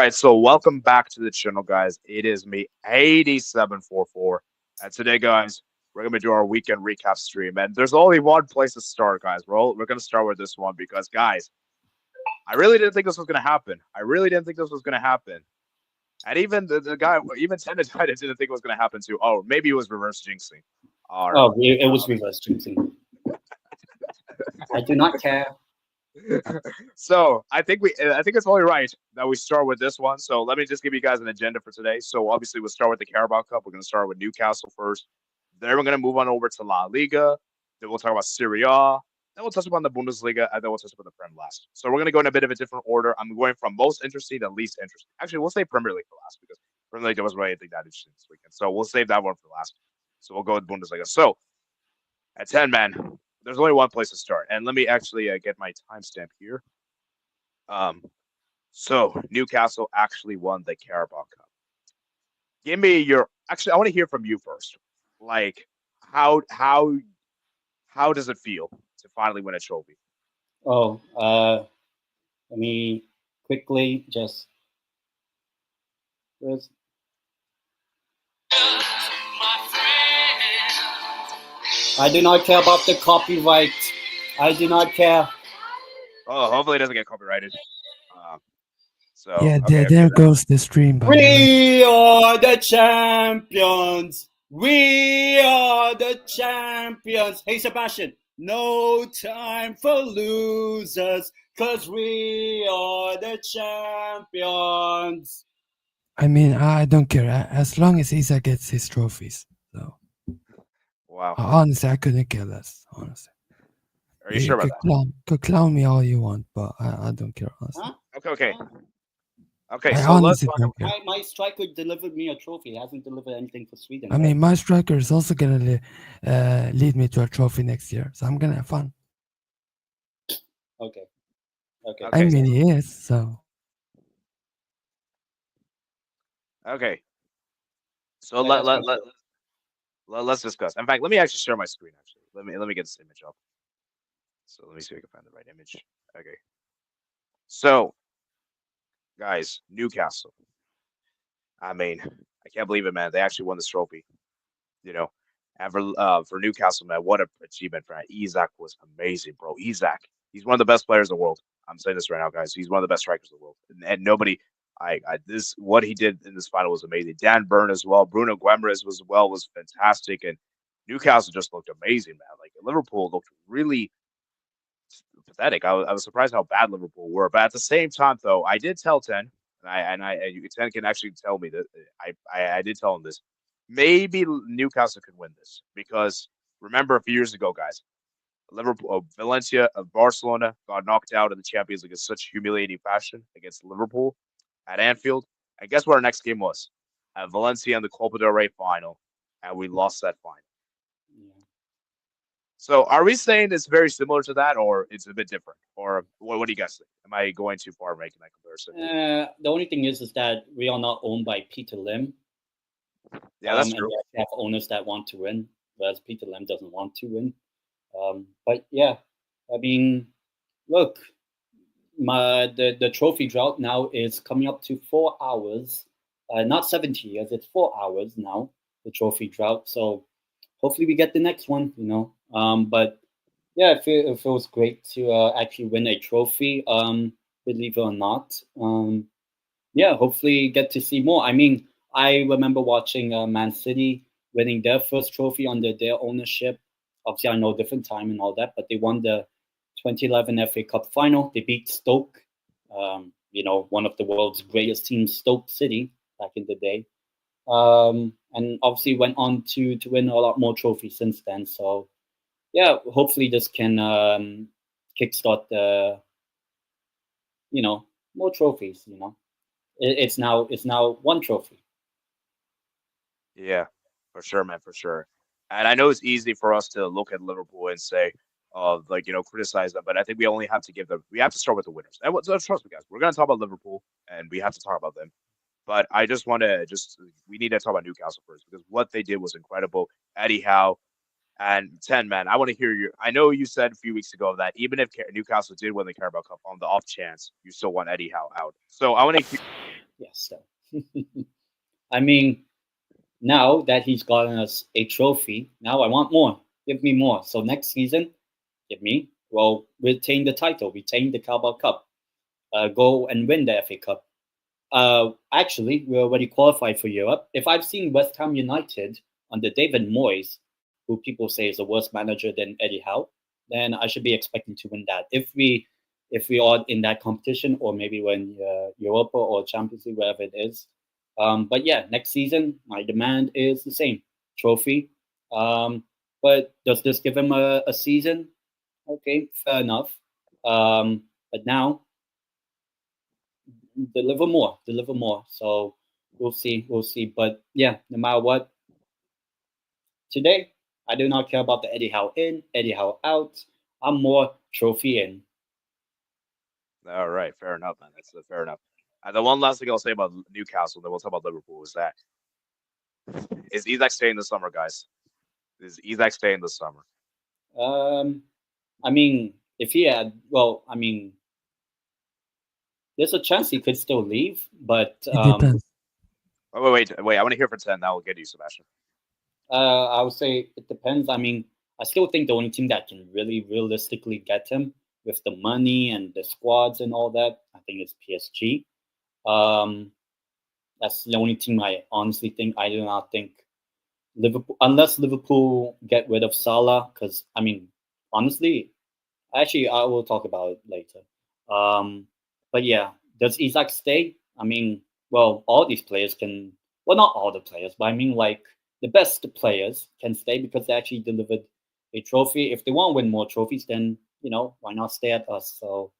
right, so welcome back to the channel, guys. It is me, 8744. And today, guys, we're going to do our weekend recap stream. And there's only one place to start, guys. We're going to start with this one because, guys, I really didn't think this was going to happen. I really didn't think this was going to happen. And even the guy, even Tenet didn't think it was going to happen too. Oh, maybe it was reverse jinxing. It was reverse jinxing. I do not care. So I think it's only right that we start with this one. So let me just give you guys an agenda for today. So obviously we'll start with the Carabao Cup. We're going to start with Newcastle first. Then we're going to move on over to La Liga. Then we'll talk about Serie A. Then we'll touch upon the Bundesliga, and then we'll touch upon the Prem last. So we're going to go in a bit of a different order. I'm going from most interesting to least interesting. Actually, we'll say Premier League for last because Premier League wasn't really anything that interesting this weekend. So we'll save that one for last. So we'll go with Bundesliga. So at 10, man, there's only one place to start. And let me actually get my timestamp here. So Newcastle actually won the Carabao Cup. Give me your. Actually, I want to hear from you first. Like, how does it feel to finally win a trophy? Let me quickly just. I do not care about the copyright. I do not care. Oh, hopefully it doesn't get copyrighted. So yeah, there goes the stream. We are the champions. We are the champions. Hey, Sebastian, no time for losers, because we are the champions. I mean, I don't care as long as Isa gets his trophies. So, wow. Honestly, I couldn't care less. Honestly, are you sure about that? Could clown me all you want, but I don't care. Honestly. Huh? Okay. Okay, I so honestly don't care. My striker delivered me a trophy. He hasn't delivered anything for Sweden. I mean, my striker is also gonna lead me to a trophy next year, so I'm gonna have fun. Okay. I mean, he is so. Okay. So let's discuss. In fact, let me actually share my screen. Actually, let me get this image up. So let me see if I can find the right image. Okay. So, guys, Newcastle. I mean, I can't believe it, man. They actually won this trophy. You know, and for Newcastle, man, what an achievement for that. Isak was amazing, bro. Isak, he's one of the best players in the world. I'm saying this right now, guys. He's one of the best strikers in the world, and nobody. What he did in this final was amazing. Dan Burn as well. Bruno Guimaraes was fantastic, and Newcastle just looked amazing, man. Like Liverpool looked really pathetic. I was surprised how bad Liverpool were, but at the same time, though, I did tell Ten, and 10 can actually tell me that I did tell him this. Maybe Newcastle could win this because remember a few years ago, guys, Liverpool, Valencia, Barcelona got knocked out in the Champions League in such humiliating fashion against Liverpool at Anfield. And guess what our next game was? At Valencia in the Copa del Rey final, and we lost that final. Yeah. So are we saying it's very similar to that, or it's a bit different? Or what do you guys think? Am I going too far making that comparison? The only thing is that we are not owned by Peter Lim. Yeah, that's true. And we have owners that want to win, whereas Peter Lim doesn't want to win. But yeah, I mean, look, the trophy drought now is coming up to 4 hours, not 70 years. It's 4 hours now. The trophy drought. So hopefully we get the next one. But yeah, it feels great to actually win a trophy. Believe it or not. Yeah, hopefully get to see more. I mean, I remember watching Man City winning their first trophy under their ownership. Obviously, I know different time and all that, but they won the 2011 FA Cup final. They beat Stoke, one of the world's greatest teams, Stoke City, back in the day. And obviously went on to win a lot more trophies since then. So, yeah, hopefully this can kickstart the, more trophies. It's now one trophy. Yeah, for sure, man, for sure. And I know it's easy for us to look at Liverpool and say, criticize them, but I think we only have to we have to start with the winners. And trust me, guys, we're going to talk about Liverpool, and we have to talk about them. But I just want to we need to talk about Newcastle first because what they did was incredible. Eddie Howe and 10, man, I want to hear I know you said a few weeks ago that even if Newcastle did win the Carabao Cup on the off chance, you still want Eddie Howe out. So I want to hear Yes, though. I mean, now that he's gotten us a trophy, now I want more. Give me more. So next season, give me, well, retain the title, retain the Carabao Cup, go and win the FA Cup. Actually, we already qualified for Europe. If I've seen West Ham United under David Moyes, who people say is a worse manager than Eddie Howe, then I should be expecting to win that. If we are in that competition, or maybe when Europa or Champions League, wherever it is. But yeah, next season my demand is the same trophy. But does this give him a season? Okay, fair enough. But now deliver more, deliver more. So we'll see, we'll see. But yeah, no matter what, today I do not care about the Eddie Howe in, Eddie Howe out. I'm more trophy in. All right, fair enough, man. That's fair enough. The one last thing I'll say about Newcastle, then we'll talk about Liverpool, is that is Isak staying this summer, guys? Is Isak staying this summer? I mean, if he had, well, I mean, there's a chance he could still leave, but It depends. Oh, wait. I want to hear from 10. That will get you, Sebastian. I would say it depends. I mean, I still think the only team that can really realistically get him with the money and the squads and all that, I think it's PSG. That's the only team I honestly think. I do not think Liverpool, unless Liverpool get rid of Salah, because I mean, honestly, actually, I will talk about it later. But yeah, does Isak stay? I mean, well, all these players can. Well, not all the players, but I mean, like the best players can stay because they actually delivered a trophy. If they want to win more trophies, then why not stay at us? So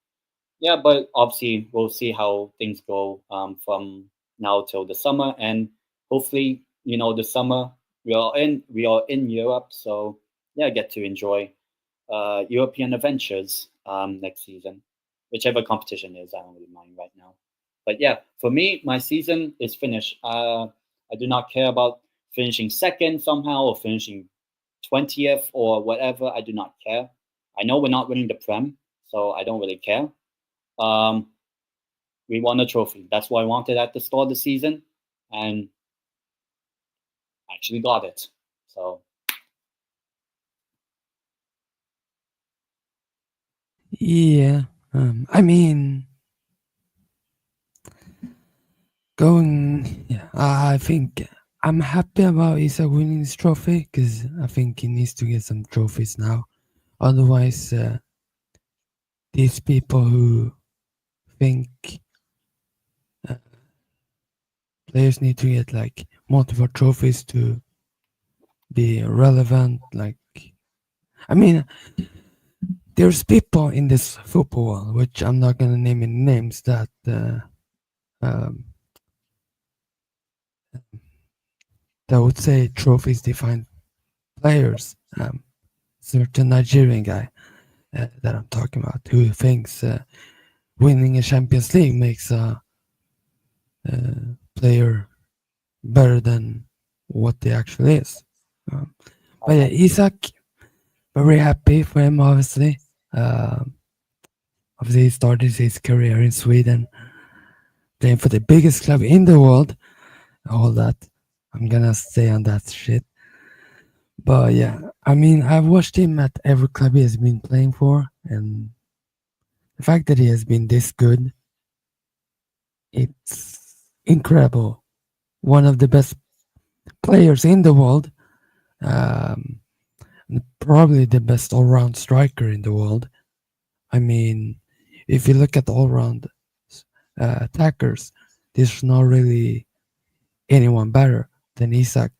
yeah, but obviously we'll see how things go from now till the summer, and hopefully, the summer we are in Europe, so yeah, get to enjoy European adventures next season, whichever competition is. I don't really mind right now, but yeah, for me, my season is finished. I do not care about finishing second somehow or finishing 20th or whatever. I do not care. I know we're not winning the Prem, so I don't really care. We won a trophy. That's what I wanted at the start of the season, and actually got it. So Yeah. I mean, yeah, I think I'm happy about Isak winning this trophy because I think he needs to get some trophies now. Otherwise, these people who think players need to get like multiple trophies to be relevant, like, I mean, there's people in this football world, which I'm not gonna name any names, that would say trophies define players. Certain Nigerian guy that I'm talking about, who thinks winning a Champions League makes a player better than what they actually is. But yeah, Isak, very happy for him, obviously. Obviously, he started his career in Sweden, playing for the biggest club in the world. All that. I'm gonna stay on that shit. But yeah, I mean, I've watched him at every club he has been playing for, and the fact that he has been this good, it's incredible. One of the best players in the world, probably the best all-round striker in the world. I mean, if you look at all-round attackers, there's not really anyone better than Isak.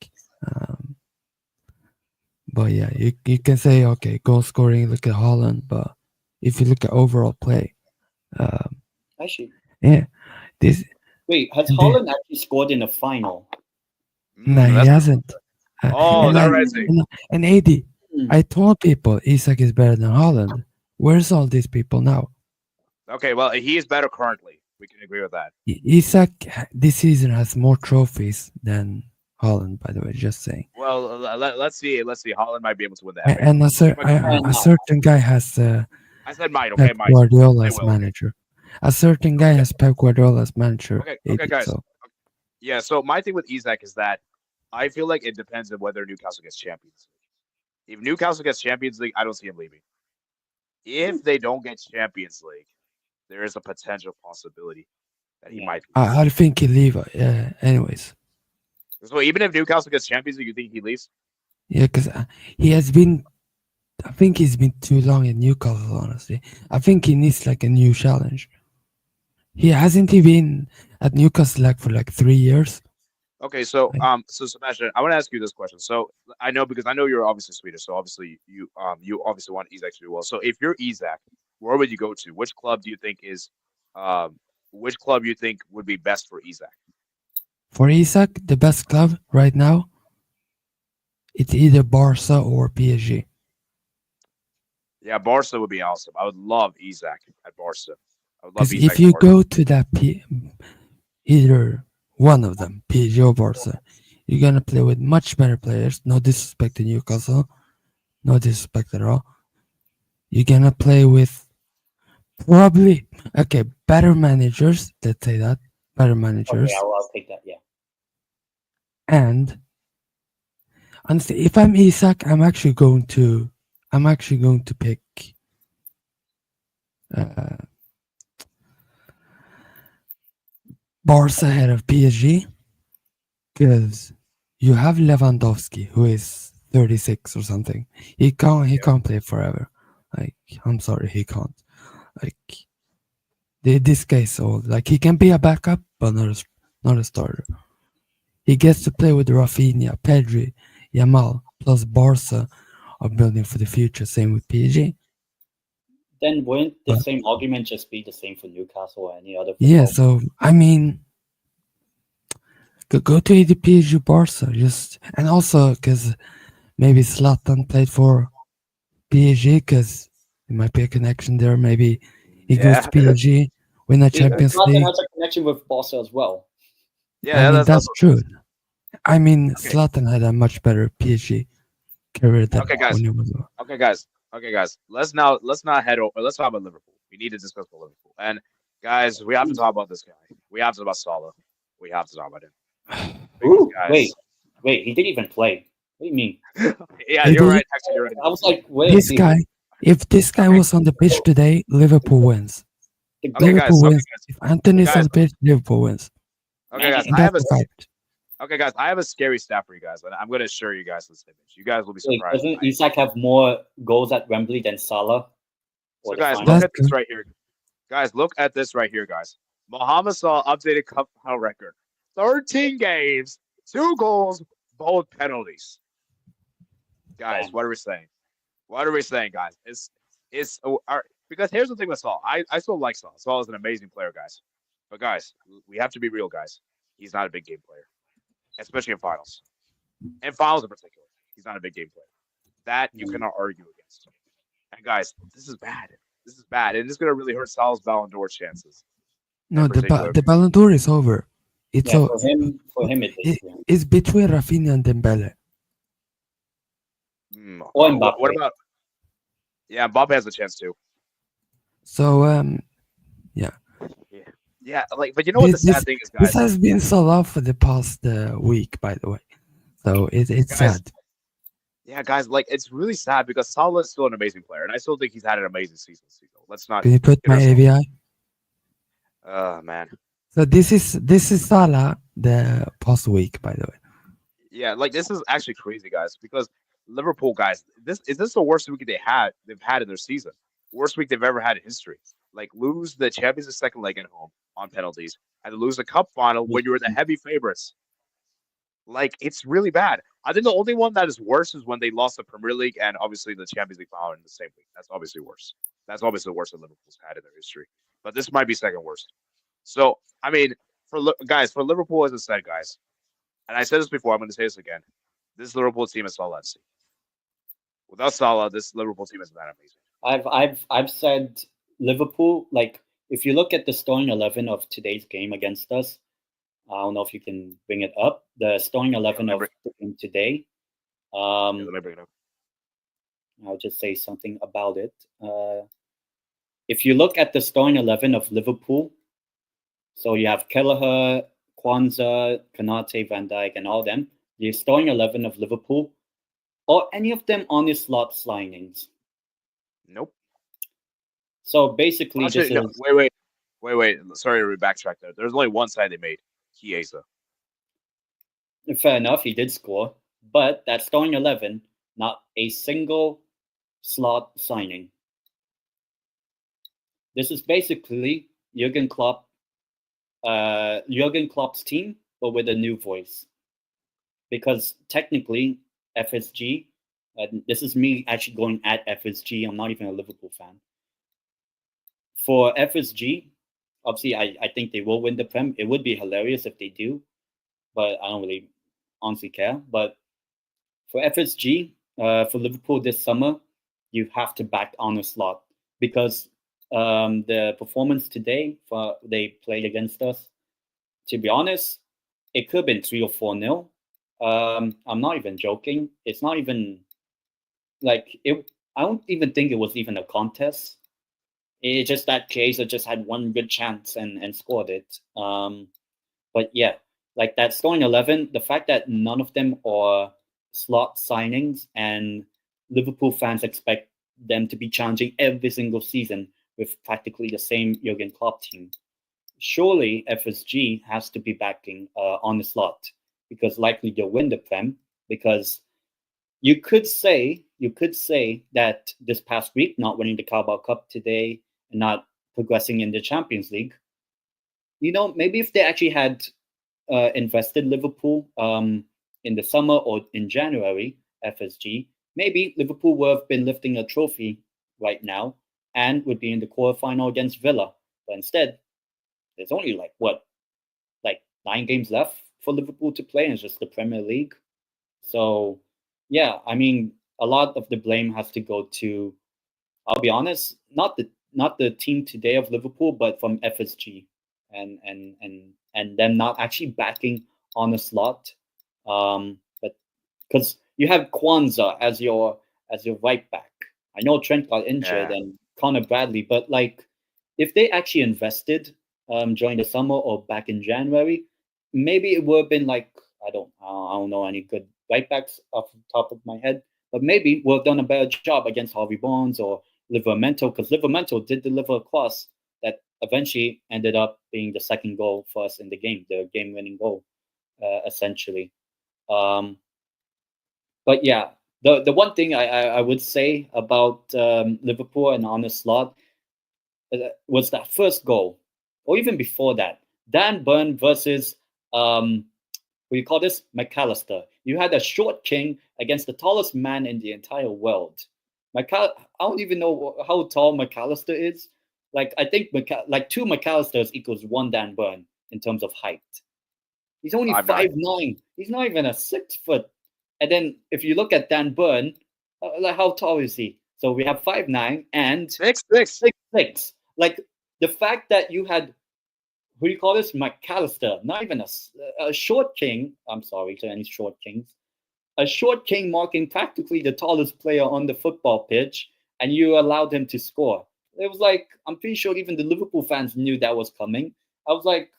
But yeah, you can say, okay, goal scoring, look at Holland, but if you look at overall play, actually, yeah, this. Wait, has Holland actually scored in the final? No, he hasn't. Oh, that's right. And AD, I told people Isak is better than Holland. Where's all these people now? Okay, well, he is better currently. We can agree with that. Isak this season has more trophies than Holland, by the way, just saying. Well, let's see. Holland might be able to win that. And a certain guy has I said might. Okay, might. Guardiola as manager. A certain guy has Pep Guardiola as manager. Okay, guys. So Yeah, so my thing with Isak is that I feel like it depends on whether Newcastle gets Champions League. If Newcastle gets Champions League, I don't see him leaving. If they don't get Champions League, there is a potential possibility that he might leave. I think he leave. Anyways. So even if Newcastle gets Champions League, you think he leaves? Yeah, because he has been. I think he's been too long in Newcastle. Honestly, I think he needs like a new challenge. Hasn't he been at Newcastle like for like 3 years? Okay, so Sebastian, I want to ask you this question. So I know because I know you're obviously Swedish, so obviously you obviously want Isak to do well. So if you're Isak, where would you go to? Which club do you think is which club you think would be best for Isak? For Isak, the best club right now, it's either Barca or PSG. Yeah, Barca would be awesome. I would love Isak at Barca. I would love Because Isak if you go to that either one of them, PSG or Barca, you're gonna play with much better players. No disrespect to Newcastle, no disrespect at all. You're gonna play with probably better managers. Let's say that better managers. Okay, I'll take that. Yeah. And honestly, if I'm Isak, I'm actually going to pick Barca ahead of PSG because you have Lewandowski, who is 36 or something. He can't play forever. Like, I'm sorry, he can't. Like, this guy's old. Like, he can be a backup, but not a starter. He gets to play with Rafinha, Pedri, Yamal, plus Barca are building for the future. Same with PSG. Then wouldn't the same argument just be the same for Newcastle or any other? Yeah, so I mean, go to either PSG or Barca, and also because maybe Zlatan played for PSG because there might be a connection there. Maybe he goes to PSG, win a Champions League. Zlatan has a connection with Barca as well. Yeah, I mean, that's true. I mean, Zlatan had a much better PSG career than when he was. Okay, guys. Let's not head over. Let's talk about Liverpool. We need to discuss about Liverpool. And guys, we have to talk about this guy. We have to talk about Salah. We have to talk about him. Ooh, wait, he didn't even play. What do you mean? Yeah, you're right. Actually, you're right. I was like, wait. This guy. If this guy was on the pitch today, Liverpool wins. Liverpool wins. If Anthony's on the pitch, Liverpool wins. Okay, guys. I have a scary stat for you guys, and I'm going to show you guys this image. You guys will be surprised. Doesn't Isak have more goals at Wembley than Salah? So, guys, look at this right here. Guys, look at this right here, guys. Mohamed Salah updated cup final record: 13 games, 2 goals, both penalties. Guys, what are we saying? What are we saying, guys? Because here's the thing with Salah. I still like Salah. Salah is an amazing player, guys. But guys, we have to be real, guys. He's not a big game player, especially in finals. In finals in particular, he's not a big game player. That you cannot argue against. And guys, this is bad. This is bad, and this is going to really hurt Salah's Ballon d'Or chances. No, the Ballon d'Or is over. It's for him, it's between Rafinha and Dembele. Or Mbappe. What about? Yeah, Mbappe has a chance too. So yeah. Like, but you know what the sad thing is, guys? This has been Salah for the past week, by the way. So it's guys, sad. Yeah, guys, like it's really sad because Salah is still an amazing player, and I still think he's had an amazing season. Let's not. Can you put my AVI? Man. So this is Salah the past week, by the way. Yeah, like this is actually crazy, guys, because Liverpool, guys, this the worst week they've had in their season. Worst week they've ever had in history. Like lose the Champions League second leg at home on penalties, and lose the cup final when you were the heavy favorites. Like it's really bad. I think the only one that is worse is when they lost the Premier League and obviously the Champions League final in the same week. That's obviously worse. That's obviously worse than Liverpool's had in their history. But this might be second worst. So I mean, for Liverpool, as I said, guys, and I said this before, I'm going to say this again. This Liverpool team is Salah FC. Without Salah, this Liverpool team is not amazing. I've said Liverpool. Like if you look at the starting 11 of today's game against us, I don't know if you can bring it up. The starting 11 of today. Let me bring it up. I'll just say something about it. if you look at the starting 11 of Liverpool, so you have Kelleher, Kwanzaa, Konate, Van Dijk, and all them. The starting 11 of Liverpool, or any of them on the slot signings. Nope. So basically, Actually, this no, is wait. Sorry to backtrack there. There's only one side they made. Chiesa. fair enough. He did score, but that starting 11, not a single slot signing. This is basically Jurgen Klopp's team, but with a new voice. Because technically, FSG, this is me actually going at FSG. I'm not even a Liverpool fan. For FSG, obviously, I think they will win the Prem. It would be hilarious if they do, but I don't really honestly care. But for FSG, for Liverpool this summer, you have to back on a slot because the performance today, they played against us, to be honest, it could have been 3 or 4-0. I'm not even joking. It's not even like it. I don't even think it was even a contest. It's just that Chiesa just had one good chance and scored it. But yeah, like that starting 11, the fact that none of them are slot signings and Liverpool fans expect them to be challenging every single season with practically the same Jurgen Klopp team. Surely FSG has to be backing on the slot because likely they'll win the Prem. Because you could say that this past week, not winning the Carabao Cup today and not progressing in the Champions League, maybe if they actually had invested Liverpool in the summer or in January, FSG, maybe Liverpool would have been lifting a trophy right now and would be in the quarterfinal against Villa. But instead, there's only like 9 games left for Liverpool to play, and it's just the Premier League. So yeah, I mean, a lot of the blame has to go to, I'll be honest, not the team today of Liverpool, but from FSG and them not actually backing on a slot. But because you have Kwanzaa as your right back. I know Trent got injured and Connor Bradley, but like if they actually invested during the summer or back in January, maybe it would have been like I don't know any good right backs off the top of my head, but maybe would have done a better job against Harvey Barnes or Livramento, because Livramento did deliver a cross that eventually ended up being the second goal for us in the game, the game-winning goal, essentially. But yeah, the one thing I would say about Liverpool and on the slot was that first goal, or even before that, Dan Burn versus what do you call this? McAllister. You had a short king against the tallest man in the entire world. I don't even know how tall McAllister is. Like I think 2 McAllisters equals 1 Dan Burn in terms of height. He's only 5'9". He's not even a 6 foot. And then if you look at Dan Burn, like how tall is he? So we have 5'9" and 6'6". Like the fact that you had, who do you call this? McAllister, not even a short king. I'm sorry to any short kings. A short king marking practically the tallest player on the football pitch, and you allowed him to score. It was like, I'm pretty sure even the Liverpool fans knew that was coming. I was like,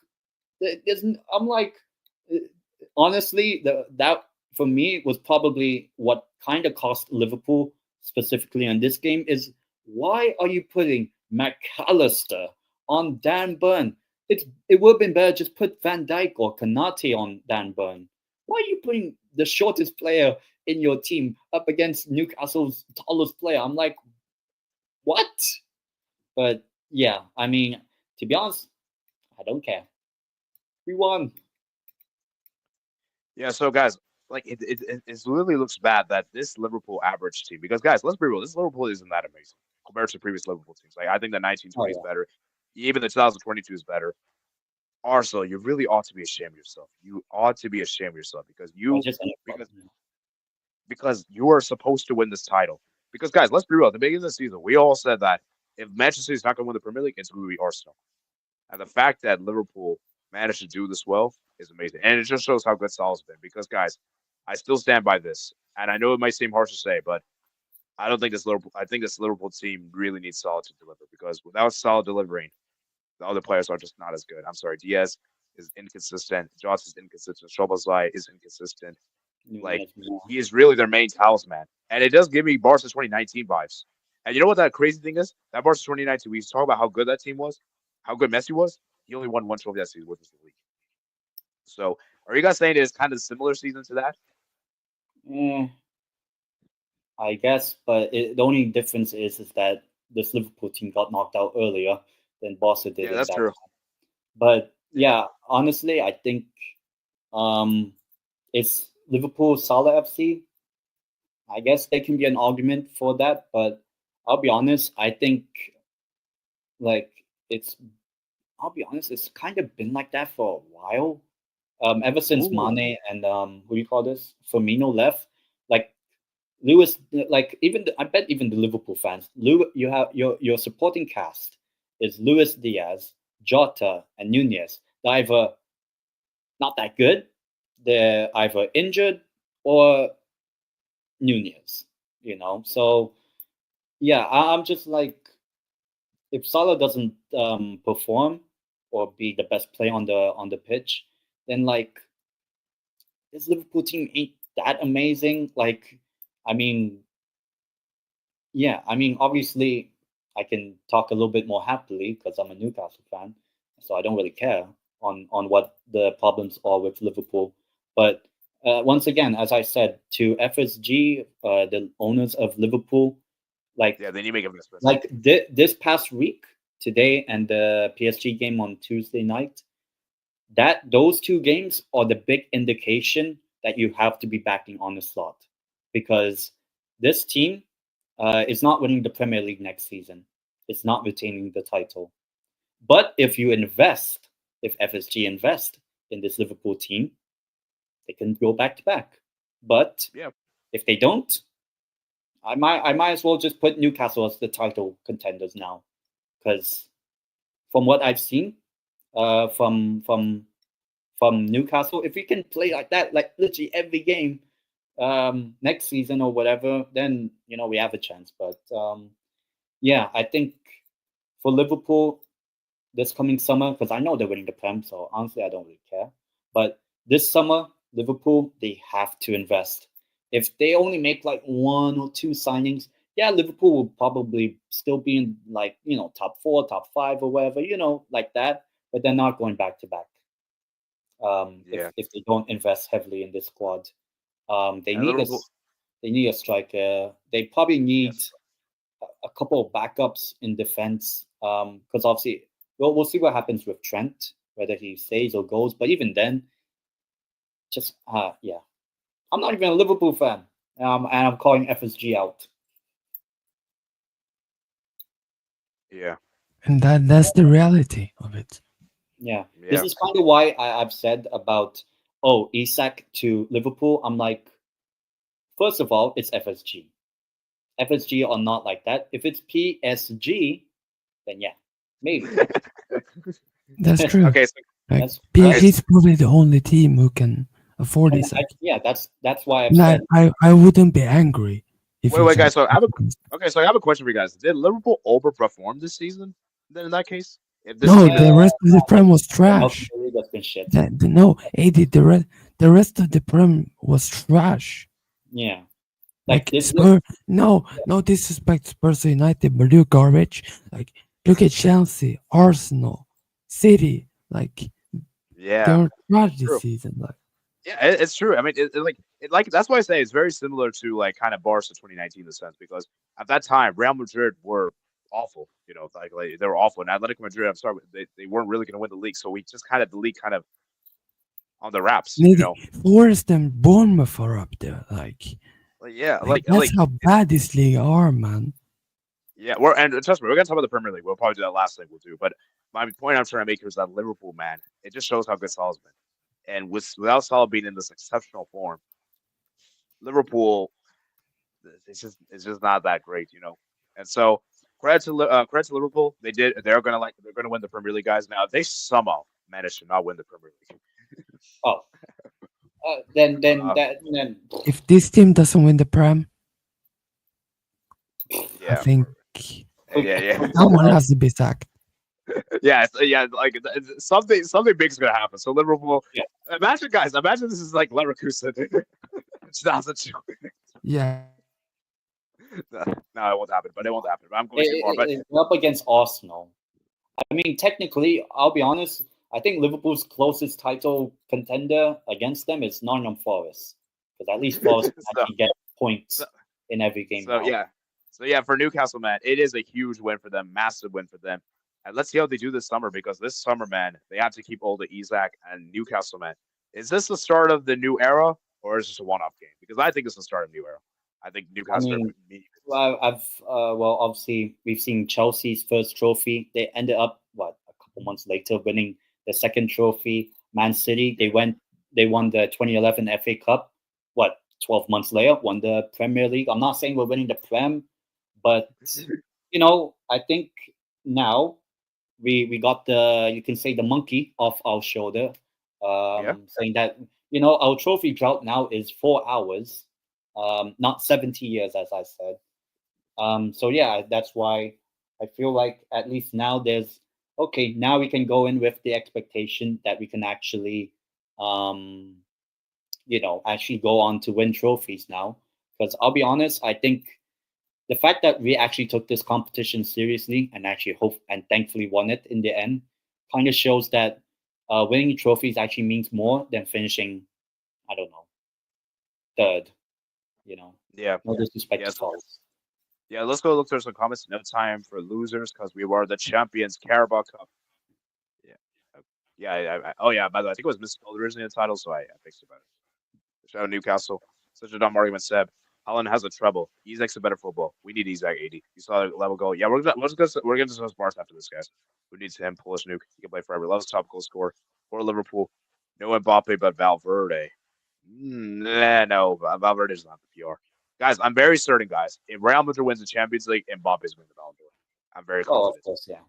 honestly, that for me was probably what kind of cost Liverpool, specifically in this game, is why are you putting McAllister on Dan Burn? It would have been better just put Van Dijk or Konate on Dan Burn. Why are you putting the shortest player in your team up against Newcastle's tallest player? I'm like, what? But yeah, I mean, to be honest, I don't care. We won. Yeah, so guys, like it really looks bad that this Liverpool average team, because guys, let's be real, this Liverpool isn't that amazing compared to previous Liverpool teams. Like I think the 1920 is better, even the 2022 is better. Arsenal, you really ought to be ashamed of yourself. You ought to be ashamed of yourself because you are supposed to win this title. Because guys, let's be real, at the beginning of the season, we all said that if Manchester City is not going to win the Premier League, it's going to be Arsenal. And the fact that Liverpool managed to do this well is amazing. And it just shows how good Salah's been. Because, guys, I still stand by this. And I know it might seem harsh to say, but I don't think this Liverpool. I think this Liverpool team really needs Salah to deliver because without Salah delivering, the other players are just not as good. I'm sorry, Diaz is inconsistent. Joss is inconsistent. Szoboszlai is inconsistent. Like Nunez more. he is really their main talisman, and it does give me Barca 2019 vibes. And you know what that crazy thing is? That Barca 2019, we talk about how good that team was, how good Messi was. He only won one trophy that season, which was the league. So, are you guys saying it's kind of similar season to that? Eh, I guess, but the only difference is that this Liverpool team got knocked out earlier than Barca did Yeah, in that's that true. time. But Yeah. yeah, honestly, I think it's Liverpool Salah FC. I guess there can be an argument for that, but I'll be honest. I think like it's. I'll be honest. It's kind of been like that for a while. Ever since Ooh. Mane and who you call this Firmino left, like Lewis, like I bet even the Liverpool fans, you have your supporting cast is Luis Diaz, Jota, and Nunez. They're either not that good, they're either injured or Nunez. So yeah, I'm just like if Salah doesn't perform or be the best player on the pitch, then like this Liverpool team ain't that amazing. Like, I mean, yeah, I mean, obviously, I can talk a little bit more happily because I'm a Newcastle fan, so I don't really care on what the problems are with Liverpool. But once again, as I said, to FSG, the owners of Liverpool, like Yeah, then you make investments. like this past week, today and the PSG game on Tuesday night, that those two games are the big indication that you have to be backing on the slot because this team is not winning the Premier League next season. It's not retaining the title. But if you invest, if FSG invest in this Liverpool team, they can go back to back. But Yeah. if they don't, I might as well just put Newcastle as the title contenders now, because from what I've seen, from Newcastle, if we can play like that, like literally every game, next season or whatever, then we have a chance. But yeah, I think for Liverpool this coming summer, because I know they're winning the Prem, so honestly I don't really care. But this summer, Liverpool, they have to invest. If they only make like one or two signings, yeah, Liverpool will probably still be in like top four, top five, or whatever, like that. But they're not going back to back. Yeah. If they don't invest heavily in this squad, they And need a Liverpool. they need a striker. They probably need Yes. a couple of backups in defense. Because obviously, we'll see what happens with Trent, whether he stays or goes. But even then, just yeah, I'm not even a Liverpool fan, and I'm calling FSG out. Yeah. And that's the reality of it. Yeah, Yeah. this is kind of why I've said about Isak to Liverpool. I'm like, first of all, it's FSG. FSG are not like that. If it's PSG, then yeah, maybe. That's true. Okay. So, Like That's PSG is probably the only team who can afford it. yeah, that's why I've And said I wouldn't be angry if wait, he wait, guys. just So I have a question for you guys. Did Liverpool overperform this season? Then in that case, if this no, team the is rest of the Prem was the trash. That's been shit. No, AD, the rest of the Prem was trash. Yeah, Like this. Spurs, no disrespect Spurs United, but they're garbage. Like look at Chelsea, Arsenal, City. Like yeah, they're trash this true. season. Like Yeah, it's true. I mean, like that's why I say it's very similar to like kind of Barca 2019 in the sense because at that time Real Madrid were awful. Like they were awful. And Atletico Madrid, I'm sorry, they weren't really going to win the league. So we just kind of the league kind of on the wraps. maybe Forest and Bournemouth are up there. Like Yeah, that's how bad this league are, man. yeah. And trust me, we're gonna talk about the Premier League. We'll probably do that last thing we'll do. But my point I'm trying to make here is that Liverpool, man, it just shows how good Salah's been. And without Salah being in this exceptional form, Liverpool, it's just not that great. And so credit to Liverpool. They're gonna win the Premier League, guys. Now if they somehow manage to not win the Premier League, Oh, then Uh, then If this team doesn't win the Prem, I think yeah. someone has to be sacked. Yeah, like something big is gonna happen. So Liverpool, Yeah. imagine guys, imagine this is like Leverkusen, 2002. Yeah. No, it won't happen. But it won't happen. But I'm going too far. But It's up against Arsenal. I mean, technically, I'll be honest. I think Liverpool's closest title contender against them is Nottingham Forest, because at least Forest can actually get points in every game. So yeah, for Newcastle, man, it is a huge win for them, massive win for them. And let's see how they do this summer, because this summer, man, they have to keep hold of Isak and Newcastle, man. Is this the start of the new era, or is this a one-off game? Because I think it's the start of a new era. I think Newcastle. Well, obviously we've seen Chelsea's first trophy. They ended up a couple months later winning the second trophy. Man City, they won the 2011 FA Cup. 12 months later, won the Premier League. I'm not saying we're winning the Prem, but I think now we got you can say the monkey off our shoulder, saying that our trophy drought now is 4 hours, not 70 years, as I said. So yeah, that's why I feel like at least now now we can go in with the expectation that we can actually actually go on to win trophies now. Because I'll be honest, I think the fact that we actually took this competition seriously and actually thankfully won it in the end kind of shows that winning trophies actually means more than finishing, I don't know, third. Yeah. No disrespect to Falls. Yeah, let's go look through some comments. No time for losers, because we were the champions. Carabao Cup. Yeah. Oh yeah. By the way, I think it was misspelled originally, the title, so I fixed it better. Shout out Newcastle. Such a dumb argument, Seb. Holland has a treble. Isak's a better football. We need Isak 80. You saw the level goal. Yeah, we're gonna discuss Barca after this, guys. Who needs him? Polish nuke. He can play forever. Loves top goal scorer for Liverpool. No Mbappe, but Valverde. No, Valverde's not the PR. Guys, I'm very certain, guys. If Real Madrid wins the Champions League, Mbappe's winning the Ballon d'Or. I'm very confident. Oh, of course, yeah.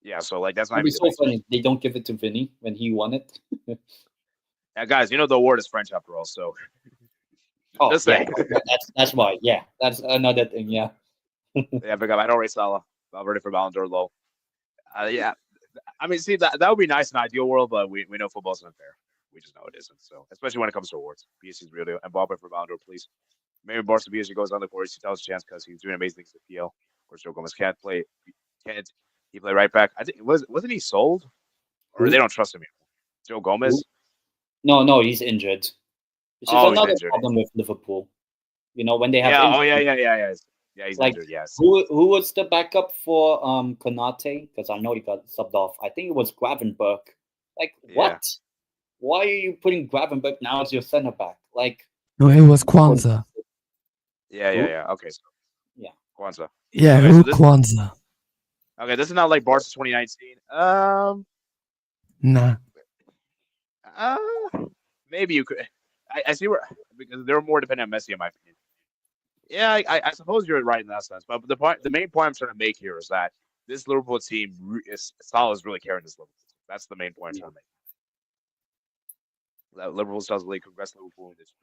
Yeah, so that's not even so funny. They don't give it to Vinny when he won it. Yeah, guys, the award is French after all, so. Just saying. That's why. Yeah, that's another thing. Yeah. Yeah, big up. I don't rate Salah. Valverde for Ballon d'Or, low. Yeah, I mean, see that would be nice in an ideal world, but we know football's unfair. We just know it isn't. So, especially when it comes to awards, PSG's real deal. And Mbappe for Ballon d'Or, please. Maybe Barca PSG goes on the court. He tells a chance because he's doing amazing things at PL. Of course, Joe Gomez can't play. Can't he play right back? I think wasn't he sold, or they don't trust him anymore? Joe Gomez. No, he's injured. This is another problem with Liverpool. When they have yeah, he's injured. Yes. Who was the backup for Konate? Because I know he got subbed off. I think it was Gravenberch. What? Why are you putting Gravenberch now as your center back? No, it was Kwanzaa. Yeah. Okay, so Kwanzaa. Yeah, okay, Kwanzaa. Okay, this is not like Barca 2019. Nah. Maybe you could. I see where, because they were more dependent on Messi, in my opinion. Yeah, I suppose you're right in that sense. But the main point I'm trying to make here is that this Liverpool team, Salah is really carrying this Liverpool team. That's the main point I'm trying to make. Liverpool does league. Congrats Liverpool in this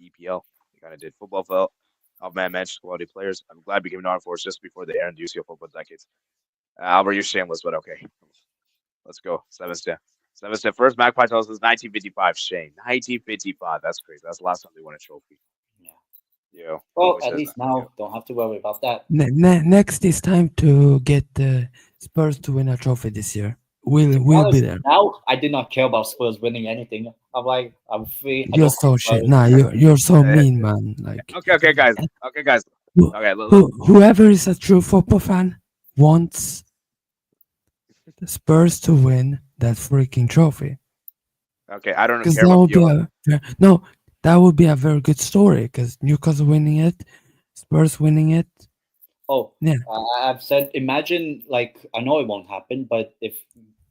EPL. They kind of did football felt. Man mentioned quality players. I'm glad we came on for us just before the Aaron UCL football decades. Albert, you're shameless, but okay. Let's go. 7-step. First Magpie tells us 1955. Shane. 1955. That's crazy. That's the last time they won a trophy. Yeah. Well, at least now don't have to worry about that. Next is time to get the Spurs to win a trophy this year. We'll be there. Now I did not care about Spurs winning anything. I'm free. You're so shit. Nah, you're so mean, man. Okay, guys. Okay, whoever is a true football fan wants the Spurs to win that freaking trophy. Okay, I don't care about you. That would be a very good story, because Newcastle winning it, Spurs winning it. Oh, yeah. I've said, imagine, I know it won't happen, but if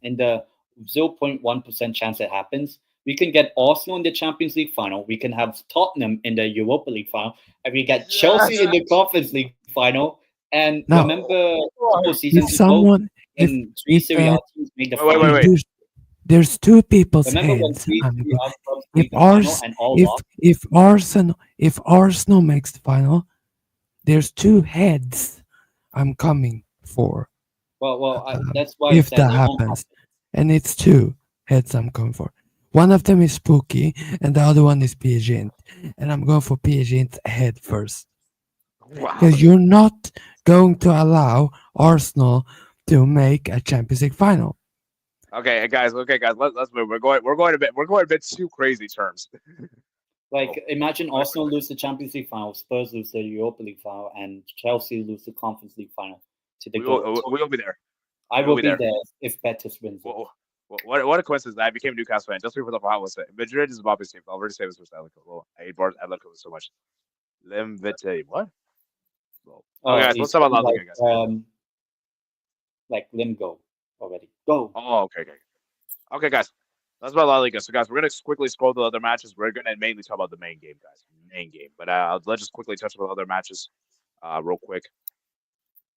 in the 0.1% chance it happens, we can get Arsenal in the Champions League final, we can have Tottenham in the Europa League final, and we get Chelsea in the Conference League final. And now, remember, seasons ago, in three Serie A teams made the final. Wait. There's two people's hands. If Arsenal makes the final, there's two heads I'm coming for. That's why I If said that it won't happens, and it's two heads I'm going for. One of them is Spooky, and the other one is Piagent, and I'm going for Piagent head first Wow. because you're not going to allow Arsenal to make a Champions League final. Okay, guys. Okay, guys. Let's move. We're going a bit too crazy terms. Like, imagine Arsenal lose the Champions League final, Spurs lose the Europa League final, and Chelsea lose the Conference League final to the goal. We will be there. I we will will be be there if Betis wins it. What a coincidence that I became a Newcastle fan just before the final was it. Madrid is Bobby's team. I'll already say this was Atletico. Well, I hate Atletico so much. Limvete. What? Well, okay, guys. Let's talk about La Liga, guys. Like Limgo already. Go. Oh, okay. Okay, guys. That's about La Liga. So, guys, we're going to quickly scroll the other matches. We're going to mainly talk about the main game, guys. Main game. But let's just quickly touch on the other matches real quick.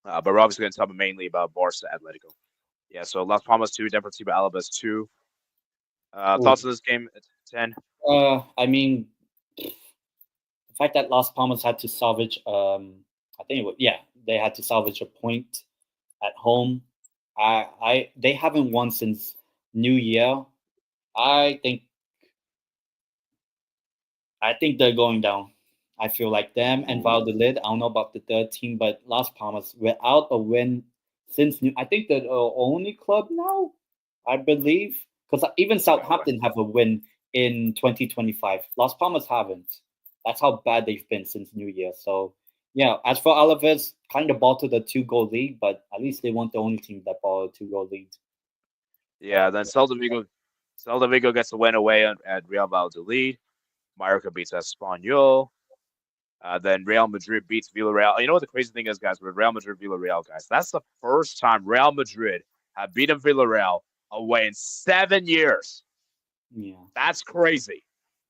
But we're obviously going to talk mainly about Barca Atletico. Yeah, so Las Palmas 2, Deportivo Alaves 2. Thoughts on this game at 10? I mean, the fact that Las Palmas had to salvage, they had to salvage a point at home. They haven't won since New Year. I think they're going down. I feel like them and Valladolid. I don't know about the third team, but Las Palmas without a win since I think they're the only club now, I believe, because even Southampton have a win in 2025. Las Palmas haven't. That's how bad they've been since New Year. So yeah, as for Alaves, kind of bottled a 2-goal lead, but at least they weren't the only team that bottled a 2-goal lead. Yeah, then Celta Vigo gets a win away at Real Valladolid. Mallorca beats Espanyol. Then Real Madrid beats Villarreal. You know what the crazy thing is, guys? With Real Madrid, Villarreal, guys, that's the first time Real Madrid have beaten Villarreal away in 7 years. Yeah, that's crazy.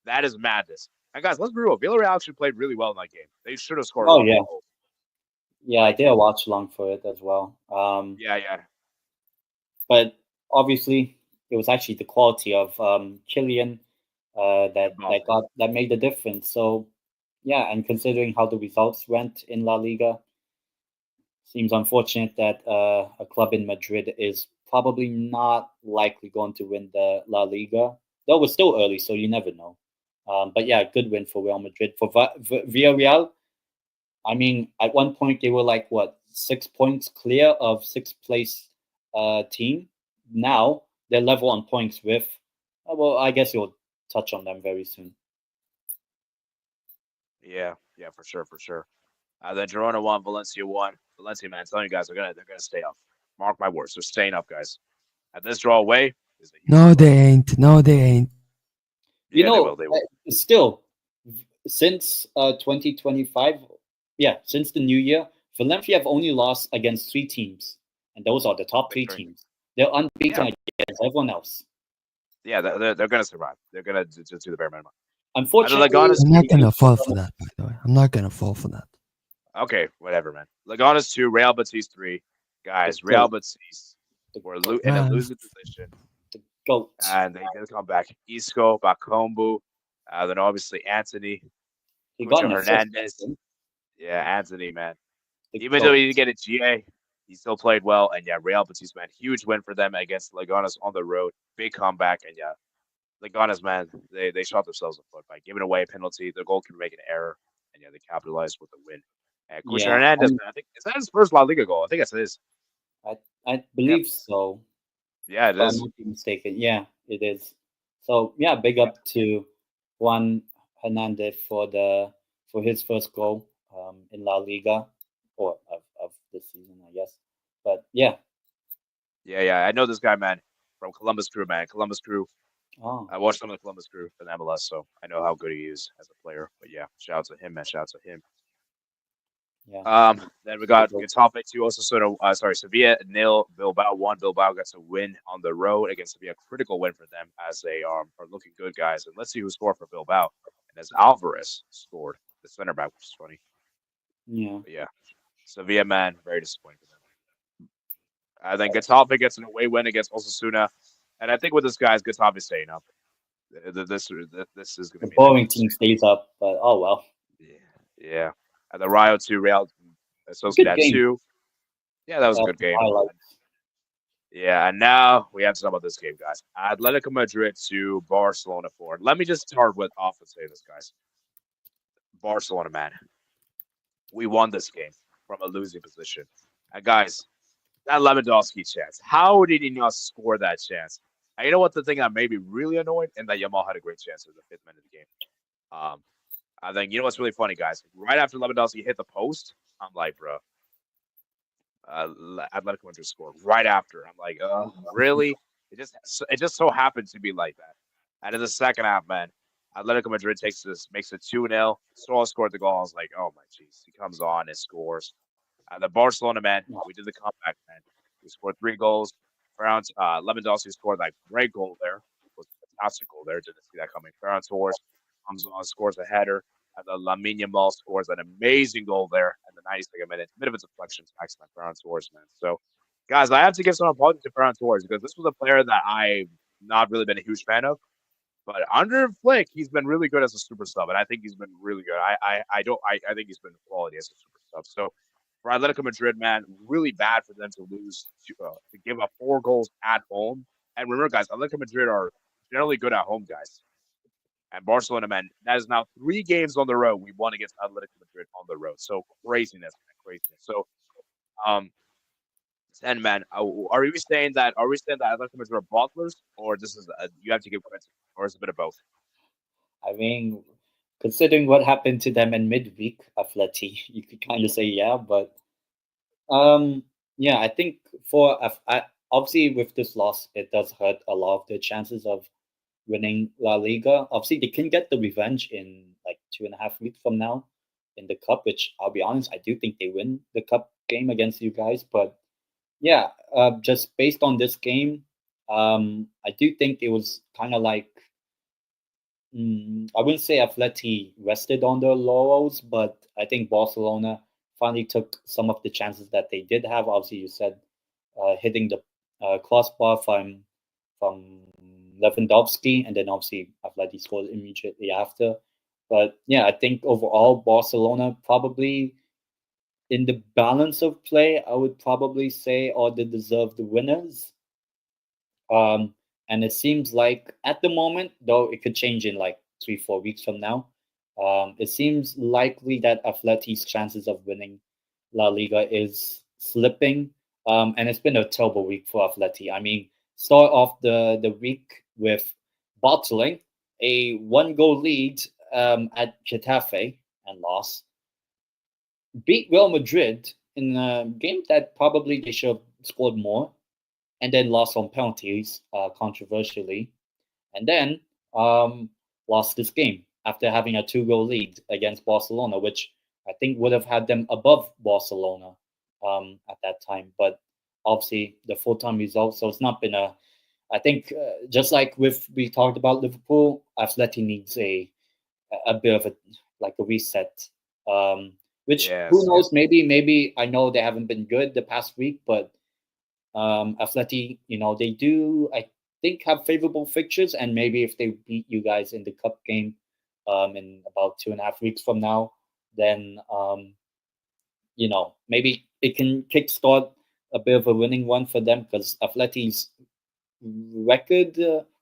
That is madness. And guys, let's be real. Villarreal actually played really well in that game. They should have scored. Oh yeah, yeah. I did a watch along for it as well. Yeah. But obviously, it was actually the quality of Kylian that made the difference. So yeah, and considering how the results went in La Liga, seems unfortunate that a club in Madrid is probably not likely going to win the La Liga. Though it's still early, so you never know. But yeah, good win for Real Madrid. For Villarreal, I mean, at one point they were like, 6 points clear of sixth place team. Now they're level on points with, I guess you'll touch on them very soon. Yeah, for sure. Then Girona won, Valencia won. Valencia, man, I'm telling you guys, they're gonna stay up. Mark my words, they're staying up, guys. At this draw away, no, they ain't. No, they ain't. Yeah, they will. Still, since 2025, since the new year, Valencia have only lost against 3 teams, and those are the top 3 teams. They're unbeaten against everyone else. Yeah, they're gonna survive. They're gonna do the bare minimum. Unfortunately, I'm not gonna fall for that. By the way, I'm not gonna fall for that. Okay, whatever, man. Leganes 2, Real Betis 3. Guys, Real Betis were in a losing position. The GOAT. And they did come back. Isco, Bakombu, then obviously Anthony, Hernandez. Yeah, Anthony, man. Even though he didn't get a GA, he still played well. And yeah, Real Betis, man, huge win for them against Leganes on the road. Big comeback. And yeah, Leganes, man, they shot themselves in the foot by giving away a penalty. Their goalkeeper making an error. And yeah, they capitalized with the win. Hernandez, man, I think, is that his first La Liga goal? I think it's his. I believe so. Yeah, it is. I'm not mistaken. Yeah, it is. So yeah, big up to Juan Hernandez for his first goal in La Liga or of this season, I guess. But yeah. Yeah. I know this guy, man, from Columbus Crew, man. Columbus Crew. Oh. I watched some of the Columbus Crew in MLS, so I know how good he is as a player. But yeah, shout out to him, man. Shout out to him. Yeah. Then we got Getafe 2, Sevilla 0, Bilbao 1. Bilbao gets a win on the road against Sevilla. Critical win for them as they are looking good, guys. And let's see who scored for Bilbao. And as Alvarez scored, the center back, which is funny. Yeah. But yeah, Sevilla, man, very disappointing for them. Then Getafe gets an away win against Osasuna. And I think with this guys, Getafe staying up. This is going to be boring team stays up, but oh well. Yeah. The Rayo 2, Real Good Sociedad game. 2. Yeah, that was a good game. Highlights. Yeah, and now we have to talk about this game, guys. Atletico Madrid to Barcelona 4. Let me just start with off and say this, guys. Barcelona, man. We won this game from a losing position. And guys, that Lewandowski chance. How did he not score that chance? And you know what? The thing that made me really annoyed, and that Yamal had a great chance in the 5th minute of the game. Um, I think you know what's really funny, guys. Right after Lewandowski hit the post, I'm like, bro, Atletico Madrid scored right after. I'm like, really? It just so happened to be like that. And in the second half, man, Atletico Madrid makes it 2-0. Suarez scored the goal. I was like, oh my jeez, he comes on and scores. The Barcelona, man, we did the comeback, man. We scored 3 goals. Lewandowski scored that great goal there. It was a fantastic goal there. Didn't see that coming. Ferran Torres comes on, scores a header. And then Lamine Yamal scores an amazing goal there in the 92nd minute. Bit of a deflection tax by Ferran Torres, man. So, guys, I have to give some apology to Ferran Torres because this was a player that I've not really been a huge fan of. But under Flick, he's been really good as a super sub, and I think he's been really good. I think he's been quality as a super sub. So for Atletico Madrid, man, really bad for them to lose to give up 4 goals at home. And remember, guys, Atletico Madrid are generally good at home, guys. And Barcelona, man, that is now 3 games on the road we won against Atletico Madrid on the road. So craziness, man, craziness. So, and man, are we saying that Atletico Madrid are bottlers, or this is you have to give credit, or is it a bit of both? I mean, considering what happened to them in midweek, Atleti, you could kind of say yeah, but yeah, I think obviously with this loss, it does hurt a lot of the chances of winning La Liga. Obviously, they can get the revenge in like 2.5 weeks from now in the cup, which I'll be honest, I do think they win the cup game against you guys. But yeah, just based on this game, I do think it was kind of like I wouldn't say Atleti rested on their laurels, but I think Barcelona finally took some of the chances that they did have. Obviously, you said hitting the crossbar from Lewandowski, and then obviously Atleti scored immediately after. But yeah, I think overall Barcelona probably in the balance of play, I would probably say are the deserved winners. And it seems like at the moment, though it could change in like 3-4 weeks from now, it seems likely that Atleti's chances of winning La Liga is slipping. And it's been a terrible week for Atleti. I mean, start off the week with bottling a 1-goal lead at Getafe and lost. Beat Real Madrid in a game that probably they should have scored more, and then lost on penalties, controversially, and then lost this game after having a 2-goal lead against Barcelona, which I think would have had them above Barcelona at that time. But obviously, the full-time result. So it's not been a. I think just like we talked about Liverpool, Atleti needs a bit of a reset. Which who knows? Maybe I know they haven't been good the past week, but Atleti, they do I think have favorable fixtures, and maybe if they beat you guys in the cup game in about 2.5 weeks from now, then maybe it can kickstart a bit of a winning run for them, because Atleti's record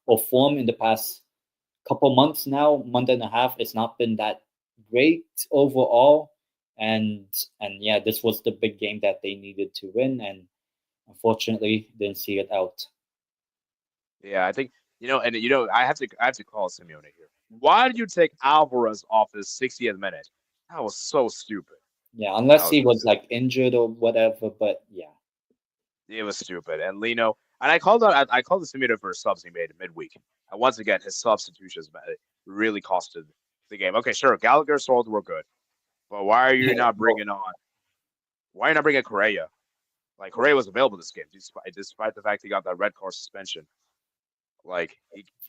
or form in the past couple months now, month and a half, it's not been that great overall, and yeah, this was the big game that they needed to win, and unfortunately didn't see it out. Yeah, I think I have to call Simeone here. Why did you take Alvarez off his 60th minute? That was so stupid. Yeah, unless he was like injured or whatever, but yeah. It was stupid. And Lino, and I called the Simeone for subs he made midweek. And once again, his substitutions really costed the game. Okay, sure, Gallagher's souls were good, but why are you not bringing on? Why are you not bringing Correa? Like, Correa was available this game, despite the fact he got that red card suspension. I